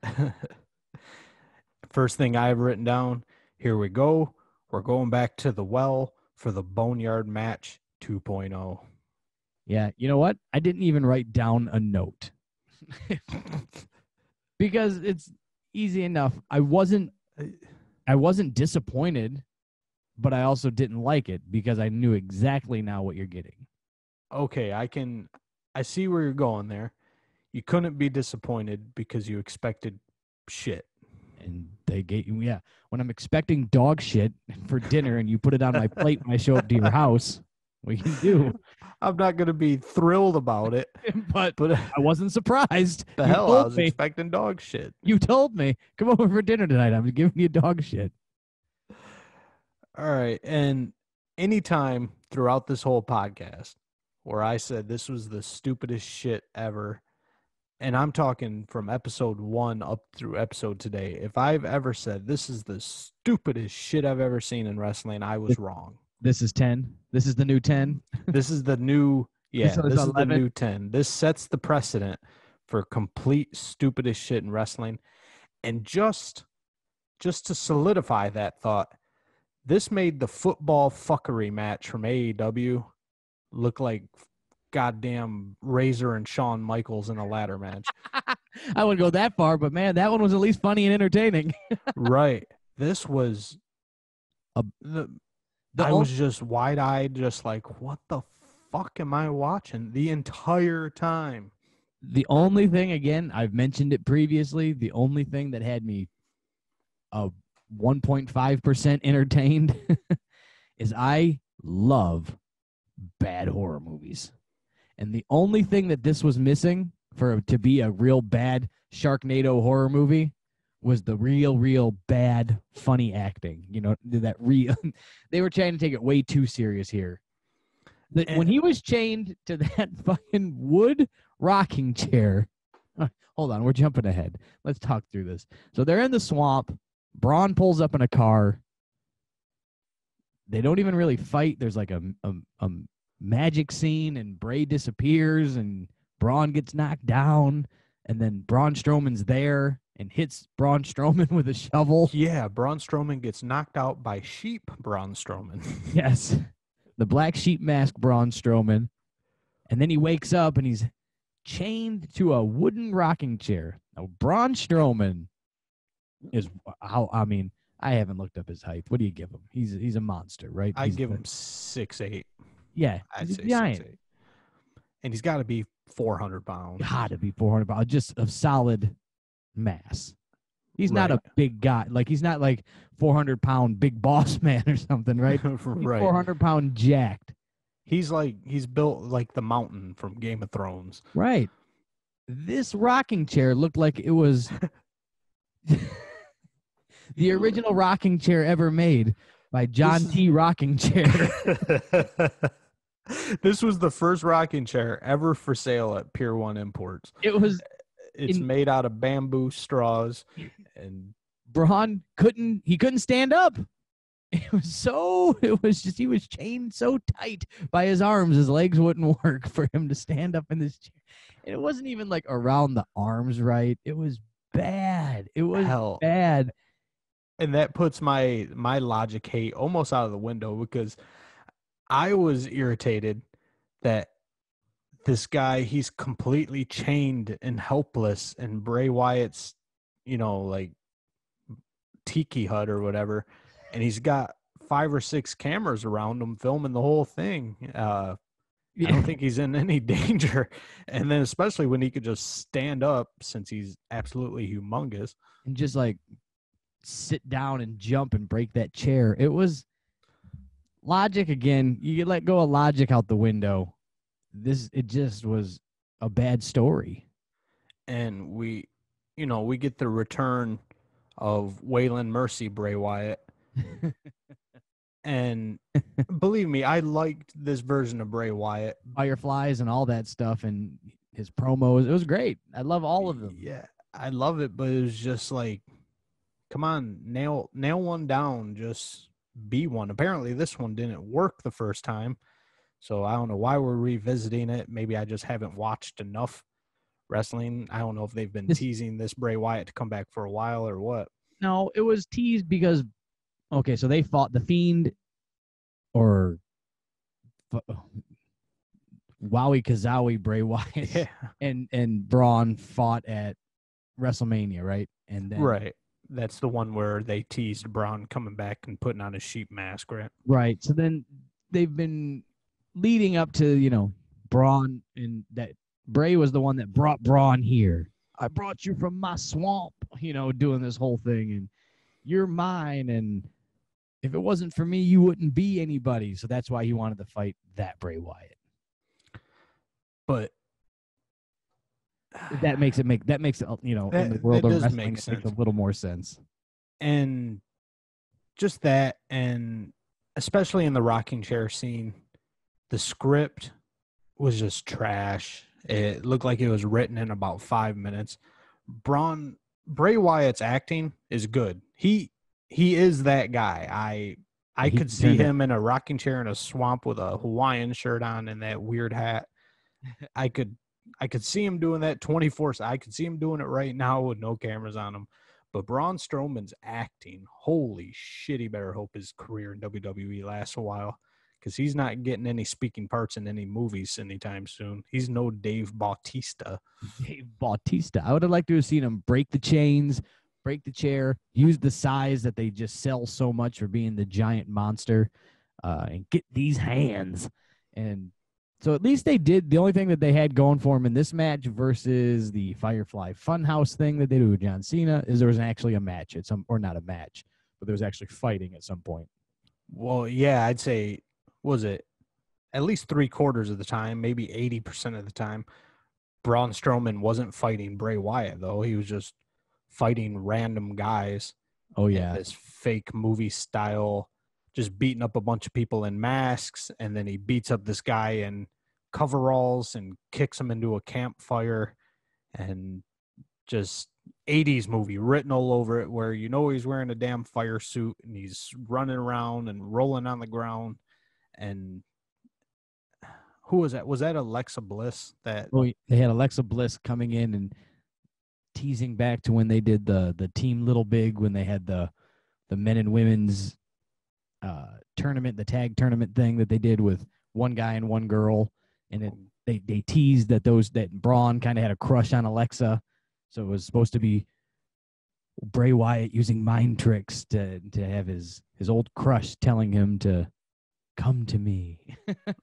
First thing I have written down, here we go. We're going back to the well for the Boneyard match 2.0. Yeah, you know what? I didn't even write down a note because it's easy enough. I wasn't disappointed, but I also didn't like it because I knew exactly now what you're getting. Okay, I see where you're going there. You couldn't be disappointed because you expected shit. And they gave you, yeah. When I'm expecting dog shit for dinner and you put it on my plate when I show up to your house, what can you do? I'm not going to be thrilled about it, but but I wasn't surprised. the You hell, I told was me. expecting dog shit. You told me, come over for dinner tonight. I'm giving you dog shit. All right, and anytime throughout this whole podcast where I said this was the stupidest shit ever, and I'm talking from episode 1 up through episode today, if I've ever said this is the stupidest shit I've ever seen in wrestling, I was wrong. This is 10. This is the new 10. This is the new, yeah, So it's this is the 11. new 10. This sets the precedent for complete stupidest shit in wrestling. And just to solidify that thought, this made the football fuckery match from AEW look like goddamn Razor and Shawn Michaels in a ladder match. I wouldn't go that far, but man, that one was at least funny and entertaining. Right. This was I was just wide-eyed, just like, what the fuck am I watching the entire time? The only thing, again, I've mentioned it previously, the only thing that had me 1.5% entertained is I love bad horror movies. And the only thing that this was missing for to be a real bad Sharknado horror movie was the real bad funny acting. You know, that real they were trying to take it way too serious here. When he was chained to that fucking wood rocking chair. Hold on, we're jumping ahead. Let's talk through this. So they're in the swamp. Braun pulls up in a car. They don't even really fight. There's like a magic scene, and Bray disappears, and Braun gets knocked down, and then Braun Strowman's there and hits Braun Strowman with a shovel. Yeah, Braun Strowman gets knocked out by sheep Braun Strowman. Yes, the black sheep mask Braun Strowman. And then he wakes up, and he's chained to a wooden rocking chair. Now, Braun Strowman is how, I mean, I haven't looked up his height. What do you give him? He's a monster, right? I give him 6'8". Yeah, I'd he's say a giant. 6'8". And he's got to be 400 pounds. Got to be 400 pounds, just of solid mass. He's not a Right. big guy. Like, he's not like 400-pound big boss man or something, right? He's Right. 400-pound jacked. He's built like the mountain from Game of Thrones. Right. This rocking chair looked like it was the original rocking chair ever made by John T. Rocking Chair. This was the first rocking chair ever for sale at Pier 1 Imports. It's made out of bamboo straws, and Braun couldn't stand up. He was chained so tight by his arms, his legs wouldn't work for him to stand up in this chair. And it wasn't even like around the arms right. It was bad. It was bad. And that puts my logic hate almost out of the window, because I was irritated that this guy, he's completely chained and helpless, and Bray Wyatt's, like tiki hut or whatever, and he's got 5 or 6 cameras around him filming the whole thing. I don't think he's in any danger. And then especially when he could just stand up, since he's absolutely humongous, and just like sit down and jump and break that chair. It was logic again. You let go of logic out the window. It just was a bad story. And we get the return of Waylon Mercy Bray Wyatt. And believe me, I liked this version of Bray Wyatt. Fireflies and all that stuff, and his promos. It was great. I love all of them. Yeah, I love it, but it was just like, come on, nail one down, just be one. Apparently this one didn't work the first time, So I don't know why we're revisiting it. Maybe I just haven't watched enough wrestling. I don't know if they've been teasing this Bray Wyatt to come back for a while or what. No, it was teased because, okay, so they fought The Fiend or Wowie Kazowie Bray Wyatt and Braun fought at WrestleMania, right? And then Right. That's the one where they teased Braun coming back and putting on his sheep mask, right? Right. So then they've been leading up to, Braun, and that Bray was the one that brought Braun here. I brought you from my swamp, doing this whole thing, and you're mine, and if it wasn't for me, you wouldn't be anybody. So that's why he wanted to fight that Bray Wyatt. But that makes it in the world of wrestling, it makes a little more sense. And just that, and especially in the rocking chair scene, the script was just trash. It looked like it was written in about 5 minutes. Bray Wyatt's acting is good. He is that guy. I could see him in a rocking chair in a swamp with a Hawaiian shirt on and that weird hat. I could see him doing that 24/7. I could see him doing it right now with no cameras on him. But Braun Strowman's acting, holy shit, he better hope his career in WWE lasts a while, because he's not getting any speaking parts in any movies anytime soon. He's no Dave Bautista. Dave Bautista. I would have liked to have seen him break the chains, break the chair, use the size that they just sell so much for being the giant monster, and get these hands. And so at least they did. The only thing that they had going for him in this match versus the Firefly Funhouse thing that they do with John Cena is there was actually a match or not a match, but there was actually fighting at some point. Well, yeah, I'd say, was it at least 3/4 of the time, maybe 80% of the time, Braun Strowman wasn't fighting Bray Wyatt, though. He was just fighting random guys. Oh, yeah. This fake movie style, just beating up a bunch of people in masks, and then he beats up this guy in coveralls and kicks him into a campfire, and just 80s movie written all over it, where he's wearing a damn fire suit and he's running around and rolling on the ground. And who was that? Was that Alexa Bliss? They had Alexa Bliss coming in and teasing back to when they did the Team Little Big, when they had the men and women's tournament, the tag tournament thing that they did with one guy and one girl, and they teased that Braun kind of had a crush on Alexa, so it was supposed to be Bray Wyatt using mind tricks to have his old crush telling him to come to me.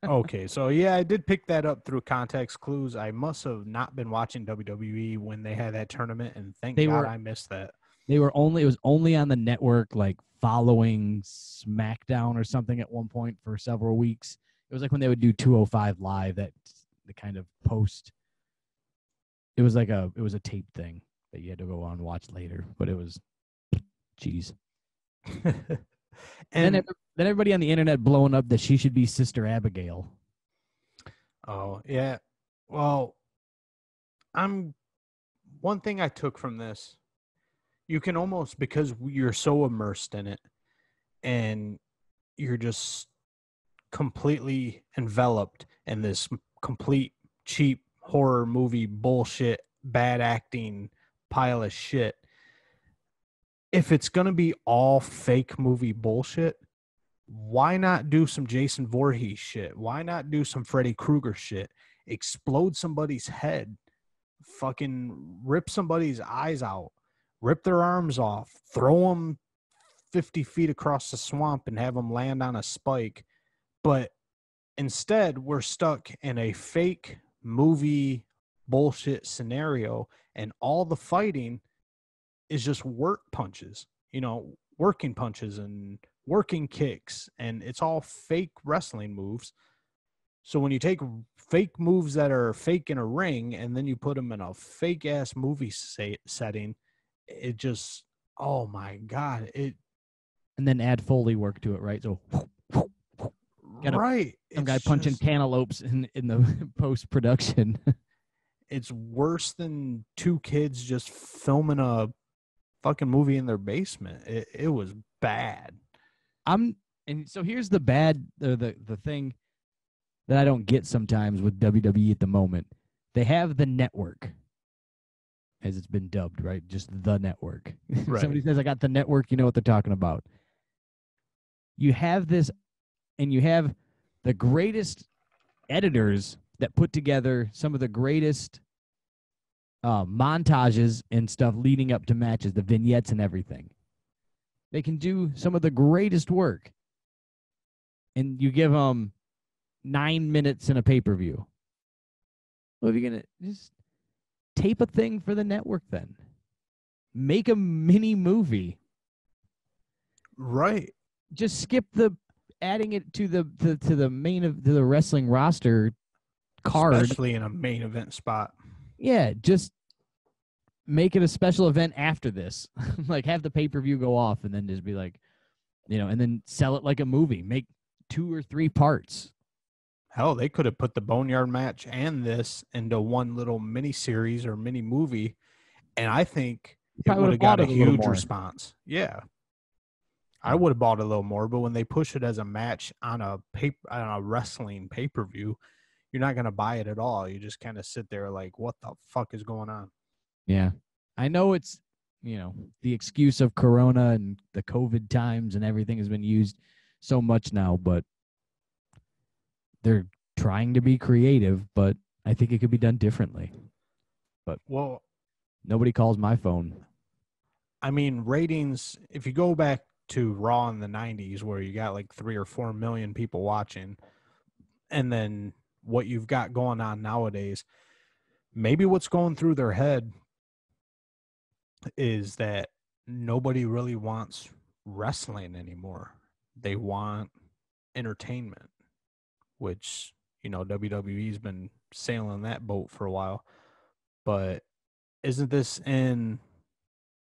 Okay, so yeah, I did pick that up through context clues. I must have not been watching WWE when they had that tournament, and thank God I missed that. It was only on the network, like following SmackDown or something at one point for several weeks. It was like when they would do 205 Live, that the kind of post. It was a tape thing that you had to go on and watch later, but it was, geez. and then everybody on the internet blowing up that she should be Sister Abigail. Oh yeah, well, one thing I took from this, you can almost, because you're so immersed in it and you're just completely enveloped in this complete cheap horror movie bullshit, bad acting pile of shit. If it's going to be all fake movie bullshit, why not do some Jason Voorhees shit? Why not do some Freddy Krueger shit? Explode somebody's head, fucking rip somebody's eyes out, rip their arms off, throw them 50 feet across the swamp and have them land on a spike. But instead, we're stuck in a fake movie bullshit scenario, and all the fighting is just work punches, working punches and working kicks, and it's all fake wrestling moves. So when you take fake moves that are fake in a ring and then you put them in a fake ass movie setting, it just, oh my God, and then add Foley work to it, right? So right, some guy punching cantaloupes in the post production. It's worse than two kids just filming a fucking movie in their basement. It was bad. And so here's the bad, the thing. that I don't get sometimes with WWE at the moment. They have the network, as it's been dubbed, right? Just the network. Right. Somebody says, I got the network, you know what they're talking about. You have this, and you have the greatest editors that put together some of the greatest montages and stuff leading up to matches, the vignettes and everything. They can do some of the greatest work. And you give them 9 minutes in a pay-per-view. Well, if you're going to just tape a thing for the network then. Make a mini movie. Right. Just skip the adding it to the wrestling roster card. Especially in a main event spot. Yeah, just make it a special event after this. Like have the pay-per-view go off and then just be like, and then sell it like a movie. Make 2 or 3 parts. Hell, they could have put the Boneyard match and this into one little mini series or mini movie, and I think it would have got a huge response. Yeah. I would have bought it a little more, but when they push it as a match on a wrestling pay-per-view, you're not going to buy it at all. You just kind of sit there like, what the fuck is going on? Yeah. I know it's, the excuse of Corona and the COVID times and everything has been used so much now, but they're trying to be creative, but I think it could be done differently. But nobody calls my phone. I mean, ratings, if you go back to Raw in the 90s where you got like 3 or 4 million people watching, and then what you've got going on nowadays, maybe what's going through their head is that nobody really wants wrestling anymore. They want entertainment, which, WWE's been sailing that boat for a while. But isn't this in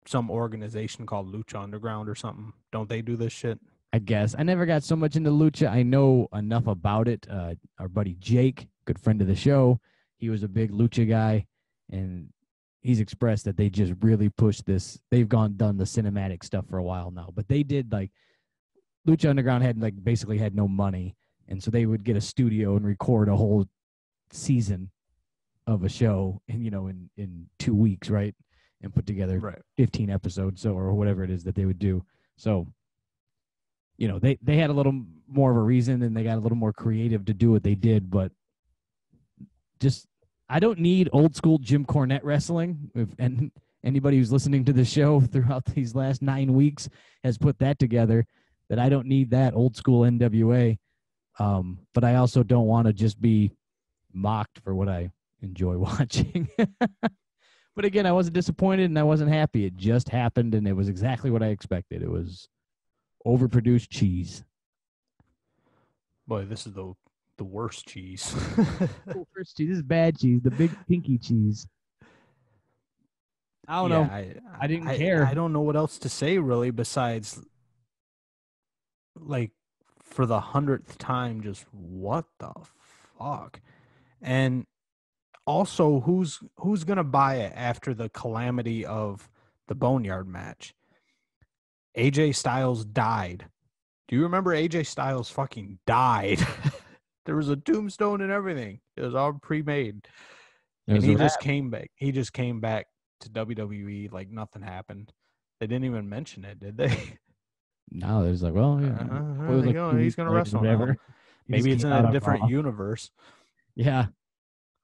some organization called Lucha Underground or something? Don't they do this shit? I guess. I never got so much into Lucha. I know enough about it. Our buddy Jake, good friend of the show, he was a big Lucha guy, and he's expressed that they just really pushed this. They've done the cinematic stuff for a while now, but they did Lucha Underground had basically had no money, and so they would get a studio and record a whole season of a show, and in 2 weeks, right, and put together 15 episodes or whatever it is that they would do. So, they had a little more of a reason, and they got a little more creative to do what they did, but just I don't need old school Jim Cornette wrestling. And anybody who's listening to the show throughout these last 9 weeks has put that together. That I don't need that old school NWA, but I also don't want to just be mocked for what I enjoy watching. But again, I wasn't disappointed and I wasn't happy. It just happened, and it was exactly what I expected. It was overproduced cheese. Boy, this is the worst cheese. Worst cheese. This is bad cheese. The big pinky cheese. I don't know. I didn't care. I don't know what else to say really besides, for the 100th time, just what the fuck? And also, who's gonna buy it after the calamity of the Boneyard match? AJ Styles died. Do you remember AJ Styles fucking died? There was a tombstone and everything. It was all pre-made. And he just came back. He just came back to WWE like nothing happened. They didn't even mention it, did they? No, there's he's going to wrestle now. Maybe it's in a different universe. Yeah.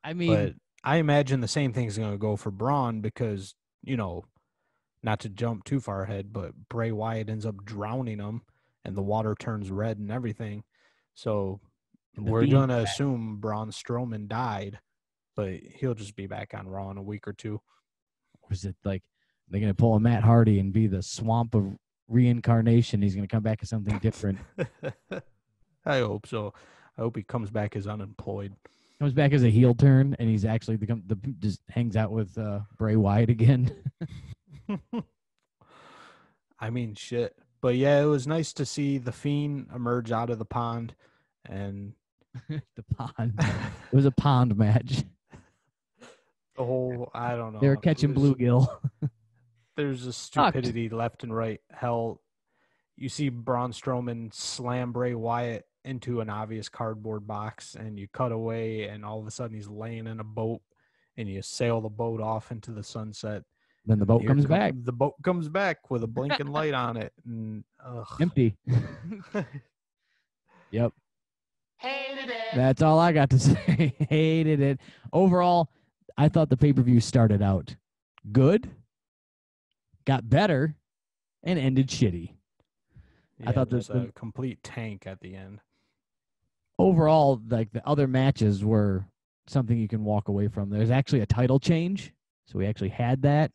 I mean, but I imagine the same thing's going to go for Braun because, not to jump too far ahead, but Bray Wyatt ends up drowning him and the water turns red and everything. So we're going to assume Braun Strowman died, but he'll just be back on Raw in a week or two. Or is it they're going to pull a Matt Hardy and be the swamp of reincarnation? He's going to come back as something different. I hope so. I hope he comes back as unemployed. Comes back as a heel turn, and he's actually just hangs out with Bray Wyatt again. I mean, shit. But yeah, it was nice to see the Fiend emerge out of the pond, and the pond. It was a pond match. The whole, I don't know. They were catching bluegill. There's a stupidity left and right. Hell, you see Braun Strowman slam Bray Wyatt into an obvious cardboard box, and you cut away, and all of a sudden he's laying in a boat, and you sail the boat off into the sunset. Then the boat comes back. The boat comes back with a blinking light on it, and Empty. Yep. Hated it. That's all I got to say. Hated it. Overall, I thought the pay-per-view started out good, got better, and ended shitty. I thought there's a complete tank at the end. Overall, like the other matches were something you can walk away from. There's actually a title change, so we actually had that.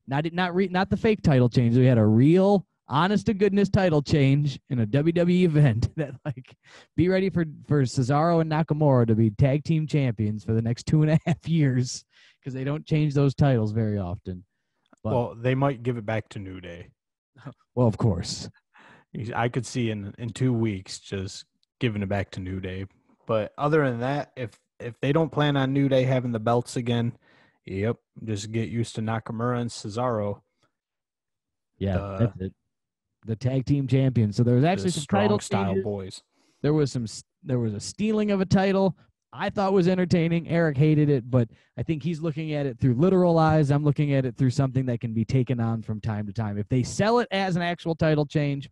Not the fake title change. We had a real, honest to goodness title change in a WWE event. That like, be ready for Cesaro and Nakamura to be tag team champions for the next 2.5 years, because they don't change those titles very often. But, well, they might give it back to New Day. Well, of course. I could see in 2 weeks just giving it back to New Day. But other than that, if they don't plan on New Day having the belts again, yep, just get used to Nakamura and Cesaro. Yeah, that's it. The tag team champions. So there was actually some title style changes. Boys. There was a stealing of a title. I thought was entertaining. Eric hated it, but I think he's looking at it through literal eyes. I'm looking at it through something that can be taken on from time to time. If they sell it as an actual title change,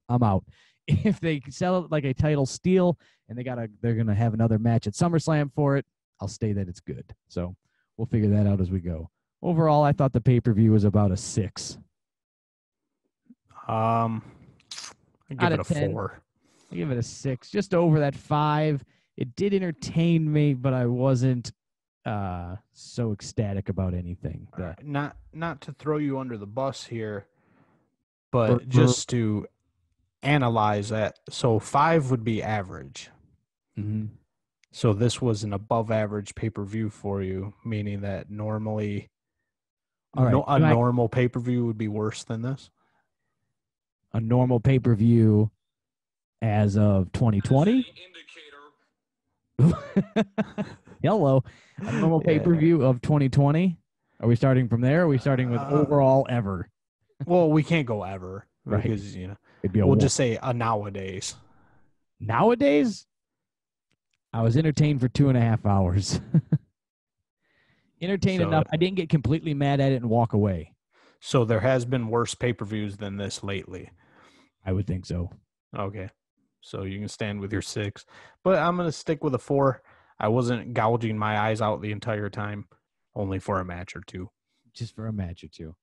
I'm out. If they sell it like a title steal and they're gonna have another match at SummerSlam for it, I'll stay that it's good. So we'll figure that out as we go. Overall, I thought the pay-per-view was about a 6. I give it a 10. 4. I give it a 6, just over that 5. It did entertain me, but I wasn't so ecstatic about anything. Not to throw you under the bus here, but just to analyze that. So 5 would be average. Mm-hmm. So this was an above average pay-per-view for you, meaning that normally normal pay-per-view would be worse than this. A normal pay-per-view as of 2020. Hello. A normal pay-per-view of 2020. Are we starting from there? Or are we starting with overall ever? Well, we can't go ever. Right. Because, It'd be we'll just say nowadays. Nowadays? I was entertained for 2.5 hours. Entertained enough. I didn't get completely mad at it and walk away. So there has been worse pay-per-views than this lately. I would think so. Okay. So you can stand with your 6. But I'm going to stick with a 4. I wasn't gouging my eyes out the entire time, only for a match or two. Just for a match or two.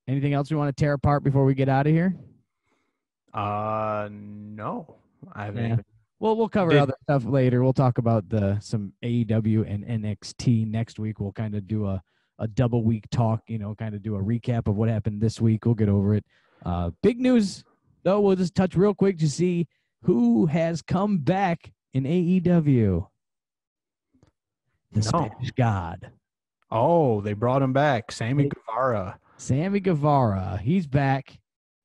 Anything else we want to tear apart before we get out of here? No. I haven't. Well, we'll cover other stuff later. We'll talk about some AEW and NXT next week. We'll kind of do a double week talk, kind of do a recap of what happened this week. We'll get over it. Big news, though, we'll just touch real quick to see who has come back in AEW. The Spanish God. Oh, they brought him back. Sammy Guevara. Sammy Guevara. He's back.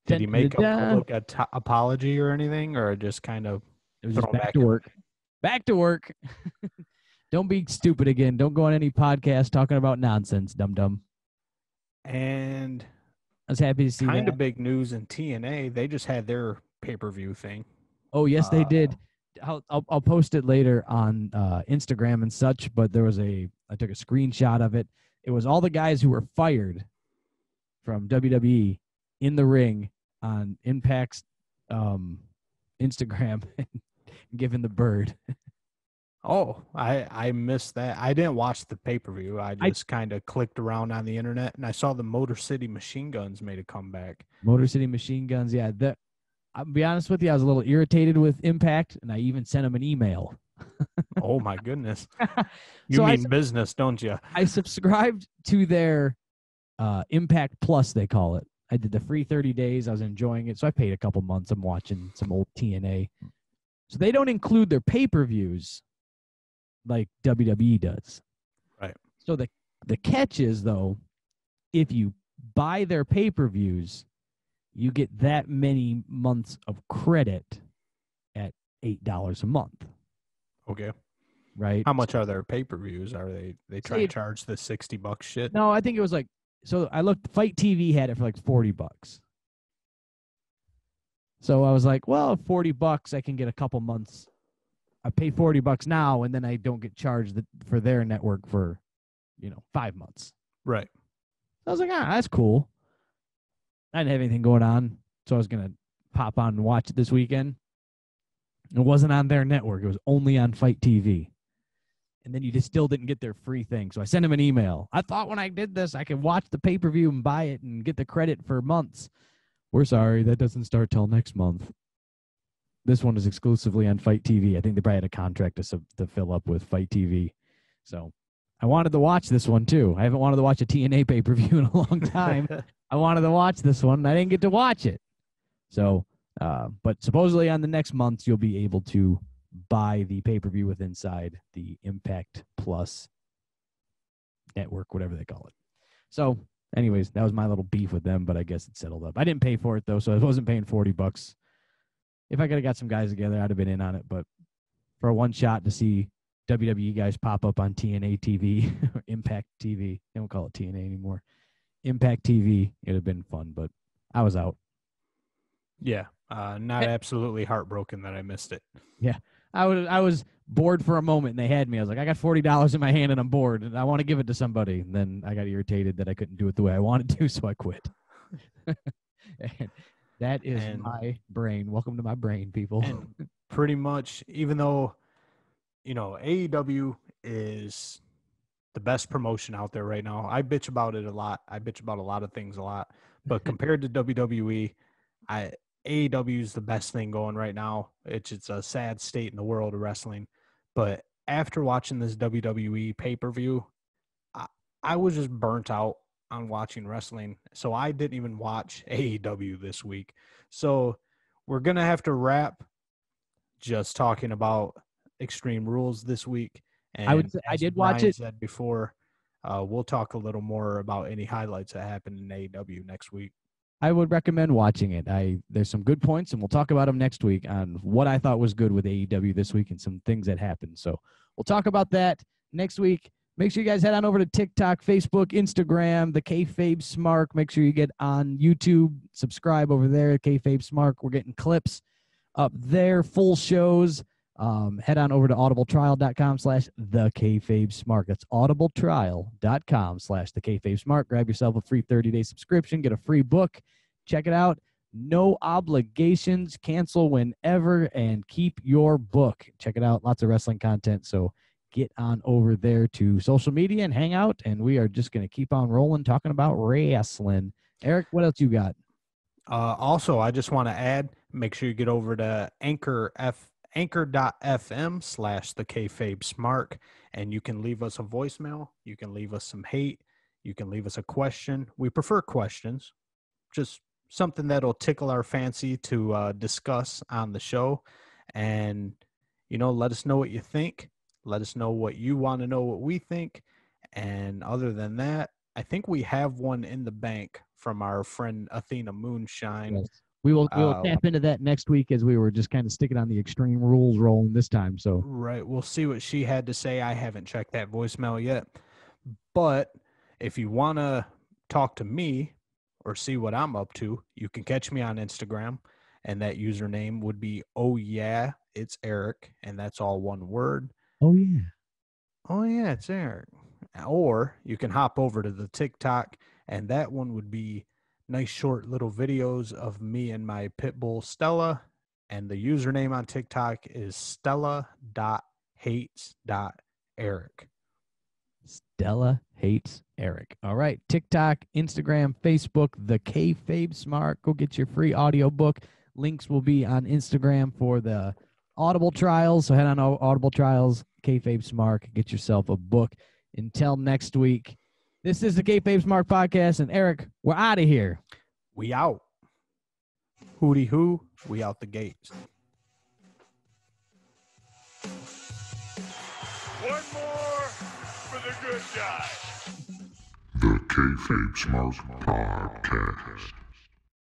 Did he make a public apology or anything, or just kind of it was just back to work? Back to work. Don't be stupid again. Don't go on any podcast talking about nonsense, dum-dum. And I was happy to see kind of big news in TNA. They just had their pay-per-view thing. Oh, yes, they did. I'll post it later on Instagram and such, but I took a screenshot of it. It was all the guys who were fired from WWE in the ring on Impact's Instagram giving the bird. Oh, I missed that. I didn't watch the pay-per-view. I just kind of clicked around on the internet, and I saw the Motor City Machine Guns made a comeback. Motor City Machine Guns, yeah. I'll be honest with you, I was a little irritated with Impact, and I even sent them an email. Oh, my goodness. You mean business, don't you? I subscribed to their Impact Plus, they call it. I did the free 30 days. I was enjoying it, so I paid a couple months. I'm watching some old TNA. So they don't include their pay-per-views like WWE does. Right. So the catch is, though, if you buy their pay-per-views, you get that many months of credit at $8 a month. Okay. Right. How much are their pay-per-views? Are they try to charge the $60 shit? No, I think it was so I looked, Fight TV had it for like $40. So I was like, well, $40, I can get a couple months. I pay $40 now, and then I don't get charged for their network for, 5 months. Right. I was like, that's cool. I didn't have anything going on, so I was going to pop on and watch it this weekend. It wasn't on their network. It was only on Fight TV. And then you just still didn't get their free thing. So I sent him an email. I thought when I did this, I could watch the pay-per-view and buy it and get the credit for months. We're sorry, that doesn't start till next month. This one is exclusively on Fight TV. I think they probably had a contract to fill up with Fight TV. So I wanted to watch this one, too. I haven't wanted to watch a TNA pay-per-view in a long time. I wanted to watch this one, and I didn't get to watch it. So, but supposedly on the next month, you'll be able to buy the pay-per-view with inside the Impact Plus network, whatever they call it. So, anyways, that was my little beef with them, but I guess it settled up. I didn't pay for it, though, so I wasn't paying $40. If I could have got some guys together, I'd have been in on it, but for a one shot to see WWE guys pop up on TNA TV or Impact TV, they don't call it TNA anymore, Impact TV, it would have been fun, but I was out. Yeah, not absolutely heartbroken that I missed it. Yeah, I was bored for a moment, and they had me. I was like, I got $40 in my hand, and I'm bored, and I want to give it to somebody. And then I got irritated that I couldn't do it the way I wanted to, so I quit. And that is my brain. Welcome to my brain, people. And pretty much, even though, AEW is the best promotion out there right now, I bitch about it a lot. I bitch about a lot of things a lot. But compared to WWE, AEW is the best thing going right now. It's a sad state in the world of wrestling. But after watching this WWE pay-per-view, I was just burnt out on watching wrestling. So I didn't even watch AEW this week. So we're going to have to wrap just talking about Extreme Rules this week. And I would say I did watch it. Said before, we'll talk a little more about any highlights that happened in AEW next week. I would recommend watching it. There's some good points, and we'll talk about them next week on what I thought was good with AEW this week and some things that happened. So we'll talk about that next week. Make sure you guys head on over to TikTok, Facebook, Instagram, the Kayfabe Smark. Make sure you get on YouTube, subscribe over there, Kayfabe Smark. We're getting clips up there, full shows. Head on over to audibletrial.com/thekayfabesmark. That's audibletrial.com/thekayfabesmark. Grab yourself a free 30-day subscription. Get a free book. Check it out. No obligations. Cancel whenever and keep your book. Check it out. Lots of wrestling content. So get on over there to social media and hang out. And we are just going to keep on rolling talking about wrestling. Eric, what else you got? Also, I just want to add, make sure you get over to anchor.fm/thekayfabesmark, and you can leave us a voicemail. You can leave us some hate. You can leave us a question. We prefer questions, just something that'll tickle our fancy to discuss on the show. And, let us know what you think. Let us know what you want to know what we think. And other than that, I think we have one in the bank from our friend Athena Moonshine. Yes. We will tap into that next week, as we were just kind of sticking on the Extreme Rules rolling this time. So right, we'll see what she had to say. I haven't checked that voicemail yet. But if you want to talk to me or see what I'm up to, you can catch me on Instagram, and that username would be Oh Yeah, It's Eric, and that's all one word. Oh yeah. Oh yeah, it's Eric. Or you can hop over to the TikTok, and that one would be nice short little videos of me and my pit bull Stella, and the username on TikTok is stella.hates.eric. Stella Hates Eric. All right. TikTok, Instagram, Facebook, the Kayfabe Smark. Go get your free audiobook. Links will be on Instagram for the Audible trials. So head on Audible trials, Kayfabe Smark. Get yourself a book. Until next week, this is the Kayfabe Smark podcast, and Eric, we're out of here. We out. Hootie hoo, we out the gates. One more for the good guy. The Kayfabe Smark Podcast.